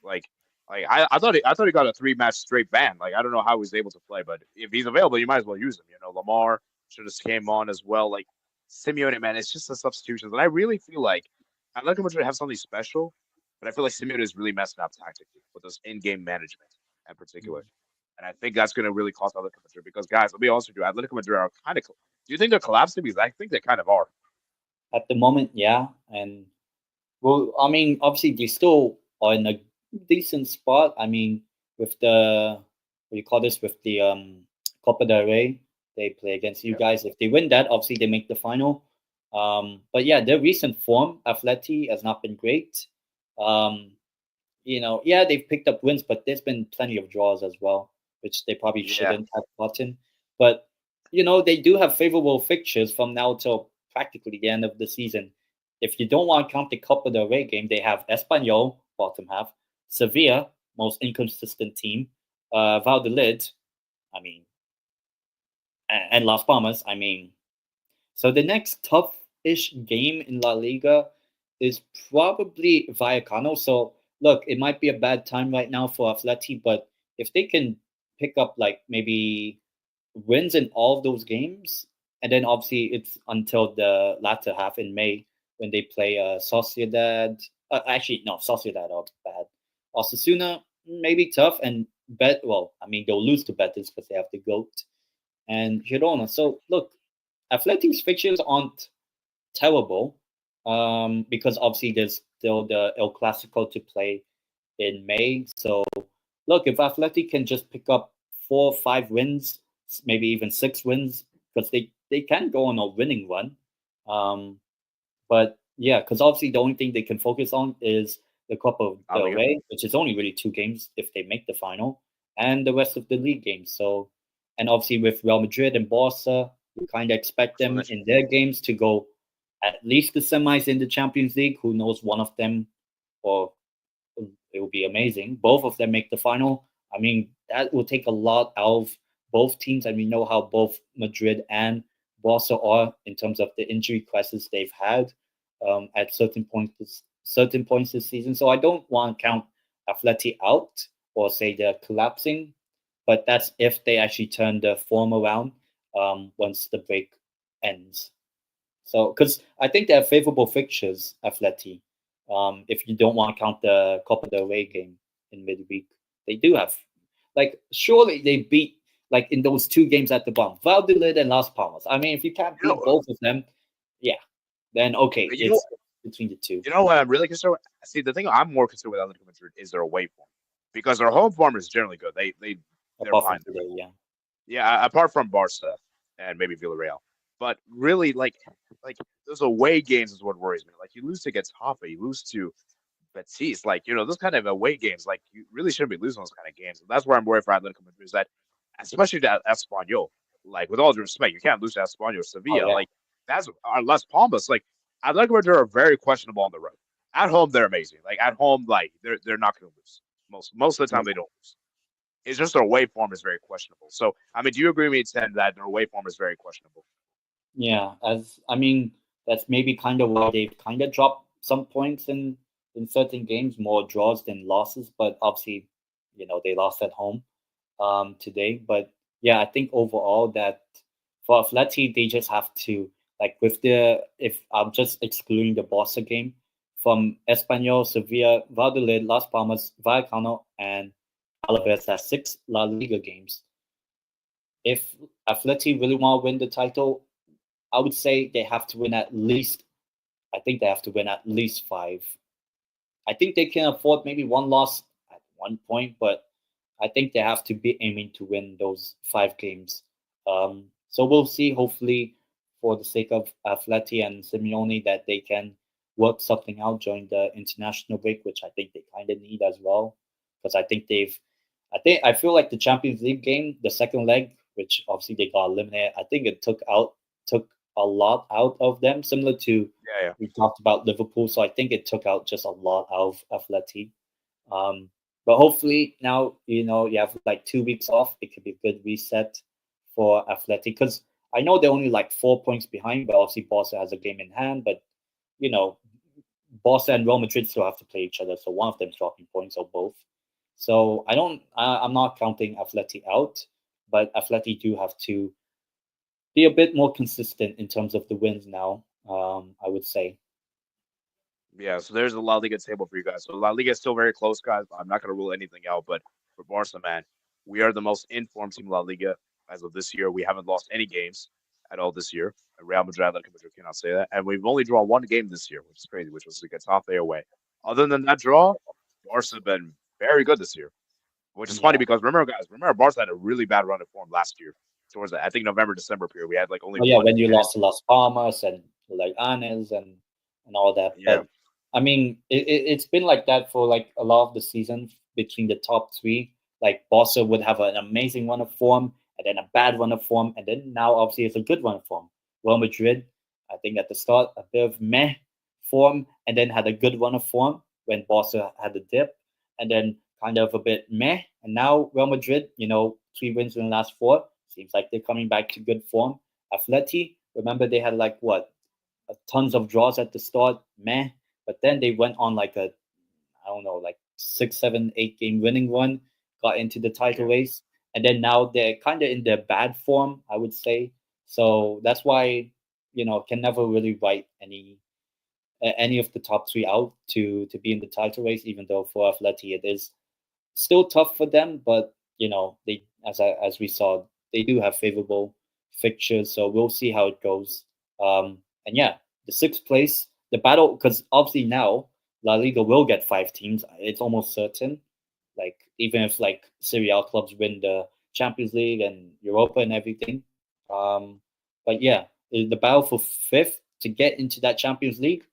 thought he got a 3-match straight ban. Like, I don't know how he was able to play, but if he's available, you might as well use him. Lamar should have came on as well. Like, Simeone, man, it's just the substitutions, and I really feel like Atletico Madrid have something special, but I feel like Simeone is really messing up tactically with this in-game management in particular. And I think that's going to really cost Atletico Madrid because, guys, let me also do Atletico Madrid are kind of. Do you think they're collapsing? Because I think they kind of are. At the moment, yeah, and well, I mean, obviously they still are in a decent spot. I mean, with the what do you call this? With the Copa del Rey, they play against you Yeah. guys. If they win that, obviously they make the final. But yeah, their recent form, Atleti, has not been great. Um, yeah, they've picked up wins, but there's been plenty of draws as well, which they probably Yeah. shouldn't have gotten. But they do have favorable fixtures from now till practically the end of the season. If you don't want to count the Copa del Rey game, they have Espanyol, bottom half, Sevilla, most inconsistent team, Valladolid, I mean, and Las Palmas, I mean. So the next tough-ish game in La Liga is probably Vallecano. So look, it might be a bad time right now for Atleti, but if they can pick up like maybe wins in all of those games, and then obviously it's until the latter half in May when they play Sociedad. Actually, no, Sociedad are bad. Osasuna maybe tough and bet. Well, I mean they'll lose to Betis because they have the goat and Girona. So look, Athletics fixtures aren't terrible because obviously there's still the El Clasico to play in May. So look, if Athletic can just pick up 4 or 5 wins, maybe even 6 wins, because they can go on a winning run. But yeah, because obviously the only thing they can focus on is the Copa del Rey, which is only really 2 games if they make the final, and the rest of the league games. So, and obviously with Real Madrid and Barca, you kind of expect them in their games to go at least the semis in the Champions League. Who knows, one of them, or it will be amazing. Both of them make the final. I mean, that will take a lot out of both teams, and we know how both Madrid and Barca are in terms of the injury crisis they've had at certain points this season. So I don't want to count Atleti out or say they're collapsing, but that's if they actually turn the form around once the break ends. So, because I think they have favorable fixtures, Atleti. If you don't want to count the Copa del Rey game in midweek, they do have. Like, surely they beat like in those 2 games at the bottom, Valladolid and Las Palmas. I mean, if you can't beat both of them, yeah, then okay, it's between the two. You know what I'm really concerned with? See, the thing I'm more concerned with Atletico Madrid is their away form because their home form is generally good. They're fine. Today, yeah. Yeah, apart from Barca and maybe Villarreal, but really like those away games is what worries me. Like you lose to Getafe, you lose to Betis, like those kind of away games, like you really shouldn't be losing those kind of games. And that's where I'm worried for Atletico Madrid is that, especially to Espanyol, like with all due respect, you can't lose to Espanyol, Sevilla, like that's our Las Palmas. Like Atletico Madrid are very questionable on the road. At home, they're amazing. Like at home, like they're not going to lose. Most of the time, they don't lose. It's just their away form is very questionable. So, I mean, do you agree with me, Ted, that their away form is very questionable? Yeah, as I mean, that's maybe kind of why they've kind of dropped some points in certain games, more draws than losses. But obviously, they lost at home today. But yeah, I think overall that for Atleti, they just have to like with if I'm just excluding the Barca game from Espanyol, Sevilla, Valladolid, Las Palmas, Vallecano, and Alaves has 6 La Liga games. If Atleti really want to win the title, I would say they have to win at least. I think they have to win at least 5. I think they can afford maybe one loss at one point, but I think they have to be aiming to win those 5 games. So we'll see. Hopefully, for the sake of Atleti and Simeone, that they can work something out during the international break, which I think they kind of need as well, because I think I feel like the Champions League game, the second leg, which obviously they got eliminated. I think it took a lot out of them, similar to we talked about Liverpool. So I think it took out just a lot out of Atleti. But hopefully now you have like 2 weeks off. It could be a good reset for Atleti because I know they're only like 4 points behind, but obviously Barca has a game in hand. But Barca and Real Madrid still have to play each other, so one of them's dropping points or both. So I'm not counting Atleti out, but Atleti do have to be a bit more consistent in terms of the wins now. I would say. Yeah, so there's a La Liga table for you guys. So La Liga is still very close, guys. I'm not going to rule anything out, but for Barca, man, We are the most informed team in La Liga as of this year. We haven't lost any games at all this year. Real Madrid, Atletico Madrid cannot say that. And we've only drawn one game this year, which is crazy, which was against Getafe away. Other than that draw, Barca have been very good this year, which is funny Yeah. because remember, Barca had a really bad run of form last year towards that. I think November, December period. We had like only Oh yeah, one when you win. lost to Las Palmas and like Anes and all that. Yeah. But I mean, it's been like that for like a lot of the season between the top three. Like Barca would have an amazing run of form and then a bad run of form, and then now obviously it's a good run of form. Real Madrid, I think at the start a bit of meh form, and then had a good run of form when Barca had a dip, and then kind of a bit meh, and now Real Madrid, 3 wins in the last four. Seems like they're coming back to good form. Atleti, remember they had like what, tons of draws at the start, meh, but then they went on like a, I don't know, like 6, 7, 8 game winning run, got into the title race, and then now they're kind of in their bad form, I would say. So that's why can never really write any of the top three out to be in the title race, even though for Atleti it is still tough for them. But they as we saw, they do have favorable fixtures, so we'll see how it goes. And yeah, the sixth place, the battle, because obviously now La Liga will get 5 teams. It's almost certain. Like even if like Serie A clubs win the Champions League and Europa and everything. But yeah, the battle for fifth to get into that Champions League,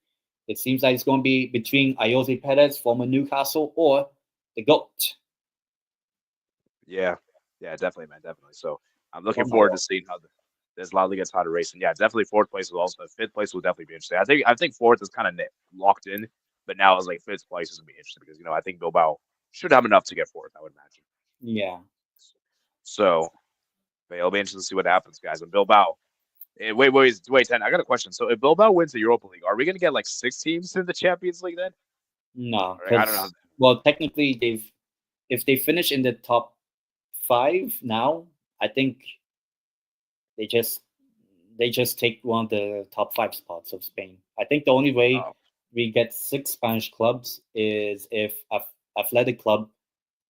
it seems like it's going to be between Ayoze Perez, former Newcastle, or the GOAT. Yeah, definitely, man, definitely. So I'm looking Oh my forward God. to seeing how this La Liga title race. And yeah, definitely fourth place will also fifth place will definitely be interesting. I think fourth is kind of locked in, but now it's like fifth place is gonna be interesting because I think Bilbao should have enough to get fourth. I would imagine. Yeah. So but it'll be interesting to see what happens, guys. And Bilbao. Wait, 10. I got a question. So if Bilbao wins the Europa League, are we gonna get like 6 teams in the Champions League then? No, Or, I don't know. because well, technically if they finish in the top five now, I think they just they just take one of the top five spots of Spain. I think the only way Oh, we get 6 Spanish clubs is if Athletic Club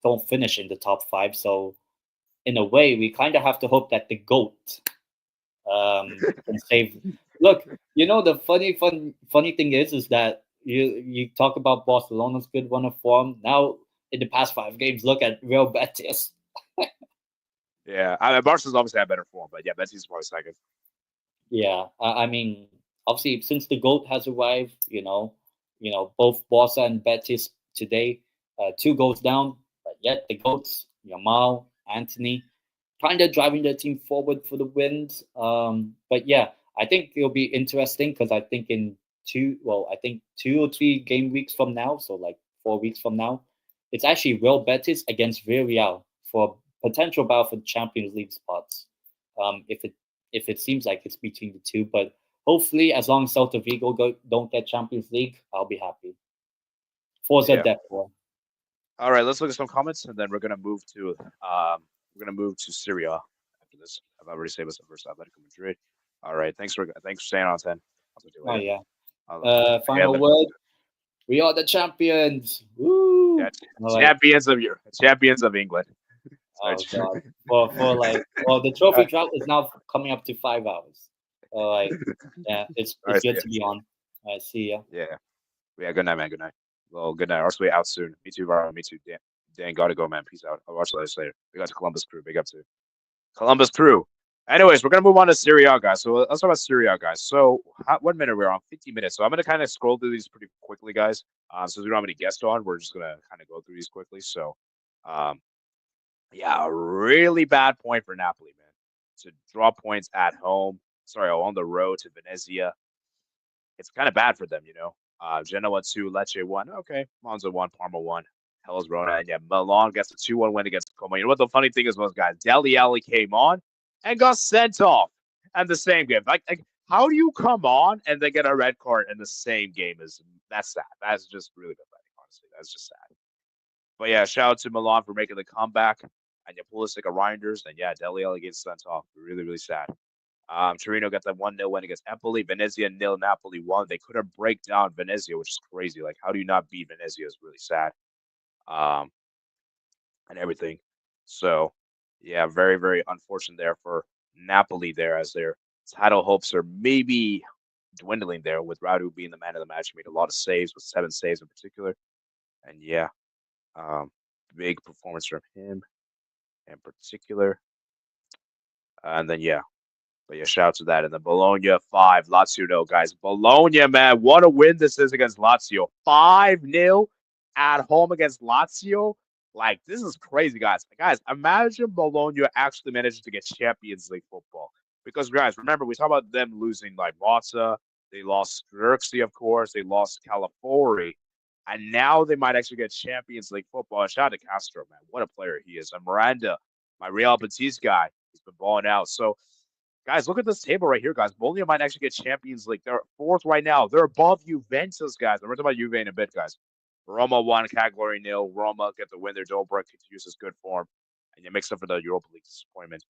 don't finish in the top five. So in a way, we kind of have to hope that the GOAT can save. Look, the funny thing is that you talk about Barcelona's good run of form. Now in the past 5 games, look at Real Betis. yeah. Barca's obviously had better form, but yeah, Betis is probably second. Yeah, I mean, obviously, since the GOAT has arrived, both Barca and Betis today, 2 goals down, but yet the GOATs, Yamal, Anthony, kind of driving their team forward for the wins. But yeah, I think it'll be interesting because I think I think 2 or 3 game weeks from now, so like 4 weeks from now, it's actually Real Betis against Villarreal for potential battle for the Champions League spots. If it seems like it's between the two, but hopefully, as long as Celta Vigo don't get Champions League, I'll be happy. Forza Yeah. Depor. All right, let's look at some comments, and then we're gonna move to Syria after this. I've already saved us the first Atletico Madrid. All right, thanks for staying on 10. I'll talk to you Oh later. yeah. Yeah, Final word. We are the champions. Woo! yeah, All right. champions of England. Oh Sorry. god. The trophy drought is now coming up to 5 hours. All right. Yeah, it's All right, good yeah, to be on. I see ya. yeah. Good night, man. Good night. Well, good night. Our way out soon. Me too, Varro. Me too. Dan, gotta go, man. Peace out. I'll watch you later. Big up to Columbus Crew. Big up to Columbus Crew. Anyways, we're gonna move on to Serie A, guys. So let's talk about Serie A, guys. So what minute we're on? 50 minutes. So I'm gonna kind of scroll through these pretty quickly, guys. Since we don't have any guests on, we're just gonna kind of go through these quickly. So, um, yeah, a really bad point for Napoli, man. To draw points at home. Sorry, on the road to Venezia. It's kind of bad for them, Genoa 2, Lecce 1. Okay, Monza 1, Parma 1, Hellas Verona, and yeah, Milan gets a 2-1 win against Como. You know what the funny thing is, was guys, Dele Alli came on and got sent off in the same game. Like, how do you come on and then get a red card in the same game? That's sad. That's just really pathetic, honestly. That's just sad. But yeah, shout out to Milan for making the comeback. And you pull this like a Reinders, and yeah, Dele Alli gets sent off. Really, really sad. Torino got that 1-0 win against Empoli. Venezia 0, Napoli 1. They couldn't break down Venezia, which is crazy. Like, how do you not beat Venezia? Is really sad. And everything. So, yeah, very, very unfortunate there for Napoli there as their title hopes are maybe dwindling there with Radu being the man of the match. He made a lot of saves, with 7 saves in particular. And yeah, um, big performance from him in particular. And then, yeah. But yeah, shout out to that. And then Bologna 5, Lazio no, guys. Bologna, man, what a win this is against Lazio. 5-0 at home against Lazio. Like, this is crazy, guys. Guys, imagine Bologna actually managing to get Champions League football. Because, guys, remember, we talk about them losing, like, Mozza. They lost Xerxes, of course. They lost Calafori. And now they might actually get Champions League football. And shout out to Castro, man. What a player he is. And Miranda, my Real Betis guy, he's been balling out. So, guys, look at this table right here, guys. Bologna might actually get Champions League. They're fourth right now. They're above Juventus, guys. I'm going to talk about Juve in a bit, guys. Roma 1, Cagliari 0. Roma get the win there. Dobrik continues his good form. And you mix up for the Europa League disappointment.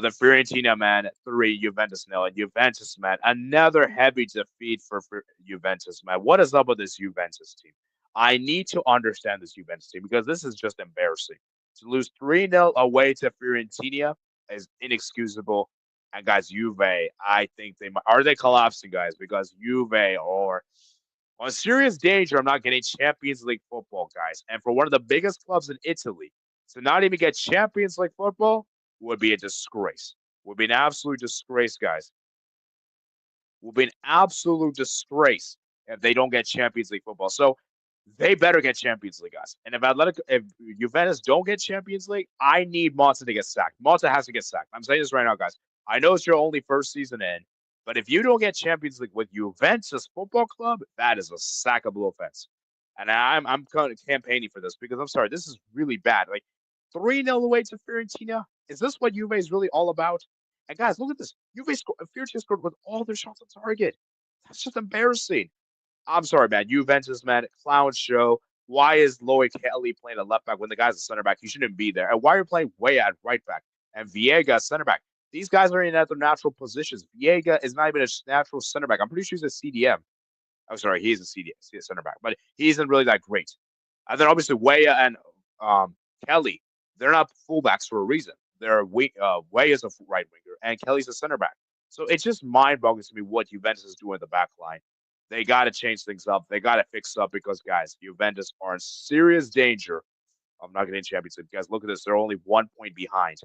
The Fiorentina, man, 3, Juventus 0. And Juventus, man, another heavy defeat for Juventus, man. What is up with this Juventus team? I need to understand this Juventus team because this is just embarrassing. To lose 3-0 away to Fiorentina is inexcusable. And guys, Juve, I think they might. Are they collapsing, guys? Because Juve are on serious danger of not getting Champions League football, guys. And for one of the biggest clubs in Italy to not even get Champions League football would be a disgrace. Would be an absolute disgrace, guys. Would be an absolute disgrace if they don't get Champions League football. So they better get Champions League, guys. And if Juventus don't get Champions League, I need Monza to get sacked. Monza has to get sacked. I'm saying this right now, guys. I know it's your only first season in, but if you don't get Champions League with Juventus Football Club, that is a sackable offense. And I'm kind of campaigning for this because I'm sorry, this is really bad. Like 3-0 away to Fiorentina. Is this what Juve is really all about? And guys, look at this. Fiorentina scored with all their shots on target. That's just embarrassing. I'm sorry, man. Juventus, man, clown show. Why is Lloyd Kelly playing a left back when the guy's a center back? He shouldn't be there. And why are you playing way at right back? And Viega, center back. These guys are in their natural positions. Viega is not even a natural center back. I'm pretty sure he's a CDM. I'm sorry, he's a CDM, center back, but he isn't really that great. And then obviously Weah and Kelly, they're not fullbacks for a reason. They're Weah is a right winger, and Kelly's a center back. So it's just mind-boggling to me what Juventus is doing at the back line. They got to change things up. They got to fix up because, guys, Juventus are in serious danger of not getting Champions League. Guys, look at this. They're only 1 point behind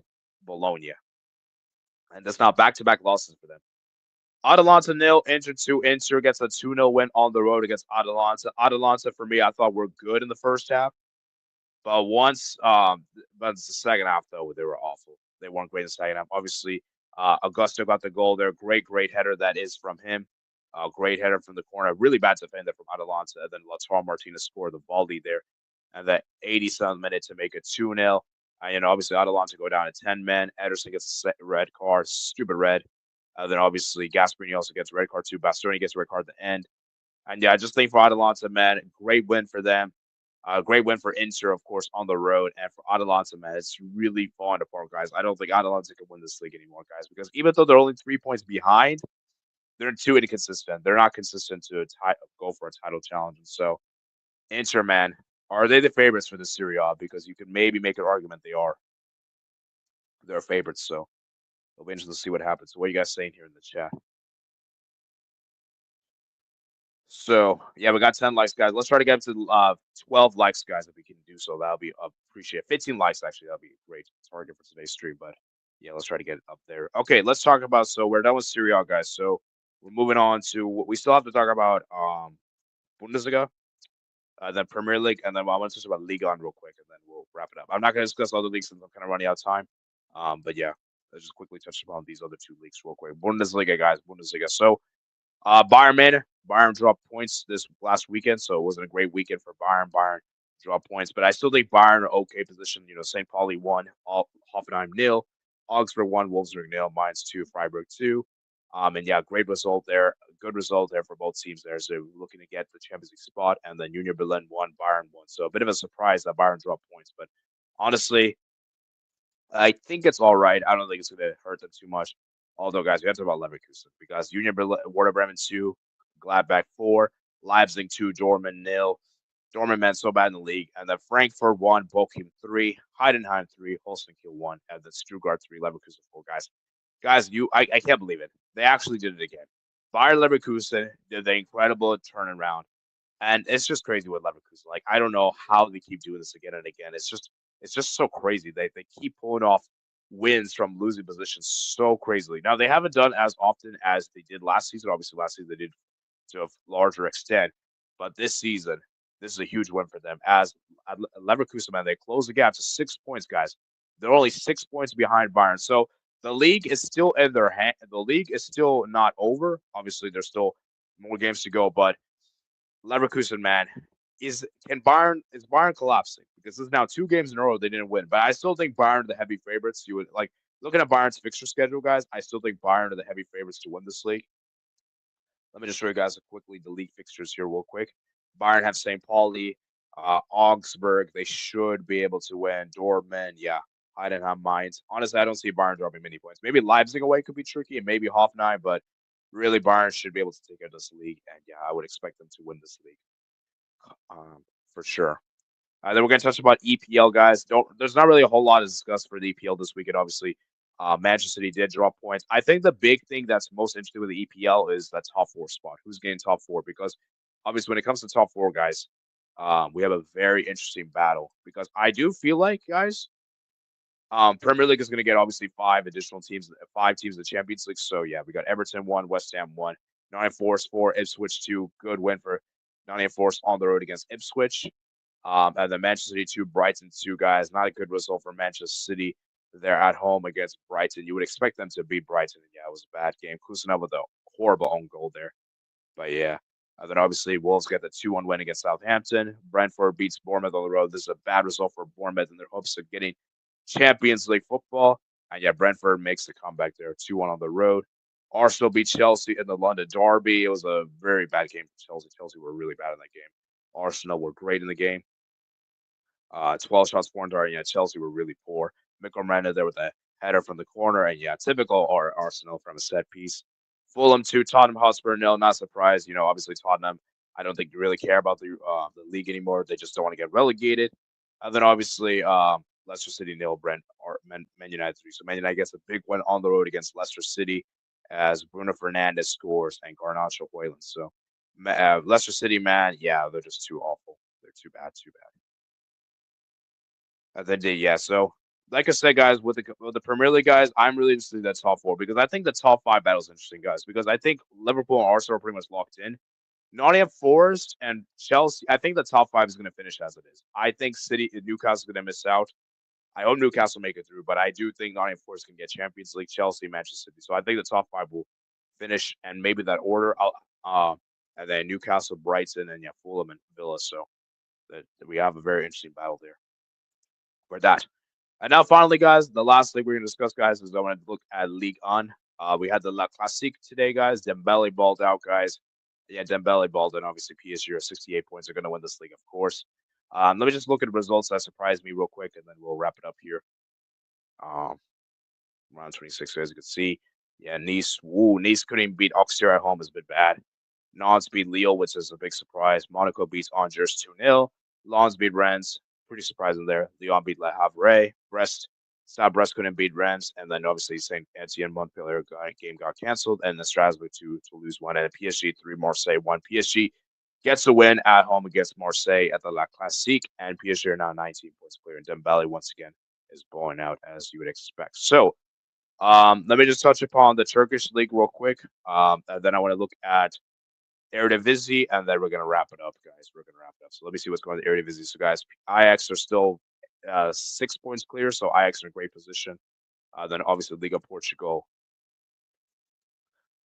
Bologna. And that's not back-to-back losses for them. Atalanta 0, Inter 2. Inter gets a 2-0 win on the road against Atalanta. Atalanta, for me, I thought were good in the first half. But but it's the second half, though, they were awful. They weren't great in the second half. Obviously, Augusto got the goal there. Great header that is from him. Great header from the corner. Really bad defender from Atalanta. And then Lautaro Martinez scored the volley there. And the 87th minute to make it 2-0. And, obviously, Atalanta go down to 10 men. Ederson gets a red card, stupid red. Then, obviously, Gasperini also gets a red card, too. Bastoni gets a red card at the end. And, yeah, I just think for Atalanta, man, great win for them. Great win for Inter, of course, on the road. And for Atalanta, man, it's really falling apart, guys. I don't think Atalanta can win this league anymore, guys, because even though they're only 3 points behind, they're too inconsistent. They're not consistent to go for a title challenge. And so, Inter, man, are they the favorites for the Serie A? Because you could maybe make an argument they are. They're favorites, so it'll be interesting to see what happens. So what are you guys saying here in the chat? So, yeah, we got 10 likes, guys. Let's try to get to 12 likes, guys, if we can do so. That'll be appreciated. 15 likes, actually. That'll be a great target for today's stream. But, yeah, let's try to get it up there. Okay, let's talk about, so we're done with Serie A, guys. So we're moving on to, we still have to talk about Bundesliga, then Premier League, and then I want to talk about Liga real quick, and then we'll wrap it up. I'm not going to discuss other leagues since I'm kind of running out of time. But, yeah, let's just quickly touch upon these other 2 leagues real quick. Bundesliga, guys, Bundesliga. So, Bayern dropped points this last weekend, so it wasn't a great weekend for Bayern. Bayern dropped points, but I still think Bayern are okay position. St. Pauli 1, Hoffenheim 0, Augsburg 1, Wolfsburg 0, Mainz 2, Freiburg 2. And yeah, great result there. Good result there for both teams there. So looking to get the Champions League spot, and then Union Berlin 1, Bayern 1. So a bit of a surprise that Bayern dropped points, but honestly, I think it's all right. I don't think it's going to hurt them too much. Although, guys, we have to talk about Leverkusen because Union Berlin, Werder Bremen 2, Gladbach 4, Leipzig 2, Dortmund 0. Dortmund, man, so bad in the league. And then Frankfurt 1, Bochum 3, Heidenheim 3, Holstein Kiel 1, and then Stuttgart 3, Leverkusen 4, guys. Guys, I can't believe it. They actually did it again. Bayer Leverkusen did the incredible turnaround. And it's just crazy with Leverkusen. Like, I don't know how they keep doing this again and again. It's just so crazy. They keep pulling off wins from losing positions so crazily. Now they haven't done as often as they did last season. Obviously, last season they did to a larger extent, but this season, this is a huge win for them. As Leverkusen, man, they close the gap to 6 points, guys. They're only 6 points behind Bayern. So the league is still in their hand. The league is still not over. Obviously, there's still more games to go, but Leverkusen, man, is Bayern collapsing? Because this is now 2 games in a row they didn't win. But I still think Bayern are the heavy favorites. You would like looking at Bayern's fixture schedule, guys. I still think Bayern are the heavy favorites to win this league. Let me just show you guys quickly the league fixtures here, real quick. Bayern have St. Pauli, Augsburg. They should be able to win. Dortmund, yeah. Heidenheim, Mainz. Honestly, I don't see Bayern dropping many points. Maybe Leipzig away could be tricky, and maybe Hoffenheim, but really Bayern should be able to take out this league. And yeah, I would expect them to win this league, for sure. Then we're going to touch about EPL, guys. There's not really a whole lot to discuss for the EPL this weekend. Obviously, Manchester City did drop points. I think the big thing that's most interesting with the EPL is that top 4 spot. Who's getting top 4? Because obviously, when it comes to top 4, guys, we have a very interesting battle. Because I do feel like, guys, Premier League is going to get obviously 5 additional teams, 5 teams in the Champions League. So yeah, we got Everton 1, West Ham 1, Nottingham Forest 4, Ipswich 2. Good win for Nottingham Forest on the road against Ipswich. And then Manchester City 2, Brighton 2, guys. Not a good result for Manchester City. They're at home against Brighton. You would expect them to beat Brighton. Yeah, it was a bad game. Kusanov with a horrible own goal there. But yeah. And then obviously Wolves get the 2-1 win against Southampton. Brentford beats Bournemouth on the road. This is a bad result for Bournemouth in their hopes of getting Champions League football. And yeah, Brentford makes the comeback there, 2-1 on the road. Arsenal beat Chelsea in the London Derby. It was a very bad game for Chelsea. Chelsea were really bad in that game. Arsenal were great in the game. 12 shots for Darby. Yeah, Chelsea were really poor. Mikkel Miranda there with a header from the corner. And yeah, typical Arsenal from a set piece. Fulham 2, Tottenham Hotspur 0. Not surprised. You know, obviously Tottenham, I don't think you really care about the league anymore. They just don't want to get relegated. And then obviously Leicester City 0, Man United 3. So Man United gets a big win on the road against Leicester City as Bruno Fernandes scores and Garnacho Hoyland. So Leicester City, man, yeah, they're just too awful. They're too bad, too bad. They did, yeah. So, like I said, guys, with the Premier League, guys, I'm really interested in that top 4 because I think the top 5 battle is interesting, guys. Because I think Liverpool and Arsenal are pretty much locked in. Nottingham Forest and Chelsea. I think the top 5 is going to finish as it is. I think Newcastle is going to miss out. I hope Newcastle make it through, but I do think Nottingham Forest can get Champions League, Chelsea, Manchester City. So I think the top 5 will finish, and maybe that order. And then Newcastle, Brighton, and yeah, Fulham and Villa. So that we have a very interesting battle there. For that. And now, finally, guys, the last league we're going to discuss, guys, is I want to look at Ligue 1. We had the La Classique today, guys. Dembele balled out, guys. Yeah, Dembele balled in. Obviously, PSG are 68 points. They're going to win this league, of course. Let me just look at the results that surprised me real quick, and then we'll wrap it up here. Round 26, as you can see. Yeah, Nice. Nice couldn't beat Auxerre at home. Is a bit bad. Nantes beat Lille, which is a big surprise. Monaco beats Angers 2-0. Lens beat Rennes. Pretty surprising there. Lyon beat Le Havre. Stade Brest couldn't beat Rennes. And then obviously St. Etienne Montpellier game got canceled. And the Strasbourg to lose 1. And PSG 3, Marseille 1. PSG gets a win at home against Marseille at the La Classique. And PSG are now 19 points clear. And Dembele, once again, is balling out as you would expect. So let me just touch upon the Turkish league real quick. And then I want to look at Eredivisie, and then we're going to wrap it up, guys. We're going to wrap it up. So let me see what's going on in the Eredivisie. So, guys, Ajax are still 6 points clear, so Ajax are in a great position. Then, obviously, Liga Portugal.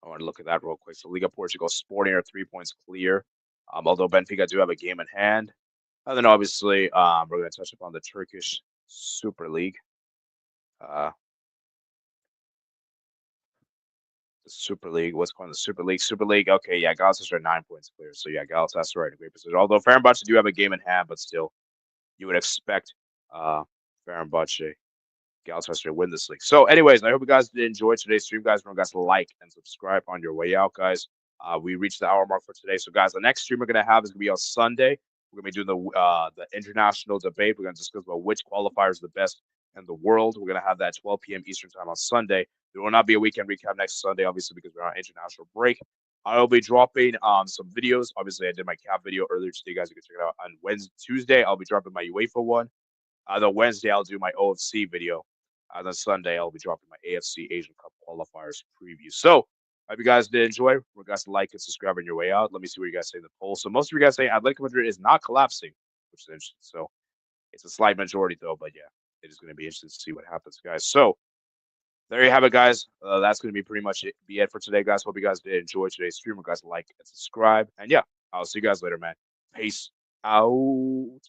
I want to look at that real quick. So, Liga Portugal, Sporting are 3 points clear, although Benfica do have a game in hand. And then, obviously, we're going to touch upon the Turkish Super League. Super League. What's going on the Super League? Super League. Okay, yeah, Galatasaray are 9 points clear. So yeah, Galatasaray in a great position. Although Fenerbahce do have a game in hand, but still, you would expect Fenerbahce, Galatasaray to win this league. So, anyways, I hope you guys did enjoy today's stream, guys. Remember, guys, to like and subscribe on your way out, guys. We reached the hour mark for today. So, guys, the next stream we're gonna have is gonna be on Sunday. We're gonna be doing the international debate. We're gonna discuss about which qualifier is the best in the world. We're gonna have that 12 p.m. Eastern time on Sunday. There will not be a weekend recap next Sunday, obviously, because we're on international break. I will be dropping some videos. Obviously, I did my cap video earlier today, guys. You can check it out on Tuesday. I'll be dropping my UEFA one. The Wednesday, I'll do my OFC video. Then Sunday, I'll be dropping my AFC Asian Cup qualifiers preview. So, I hope you guys did enjoy. Remember, guys, to like and subscribe on your way out. Let me see what you guys say in the poll. So, most of you guys say Atletico Madrid is not collapsing, which is interesting. So, it's a slight majority, though. But yeah, it is going to be interesting to see what happens, guys. So, there you have it, guys. That's going to be pretty much it for today, guys. Hope you guys did enjoy today's stream. Guys, like and subscribe. And yeah, I'll see you guys later, man. Peace out.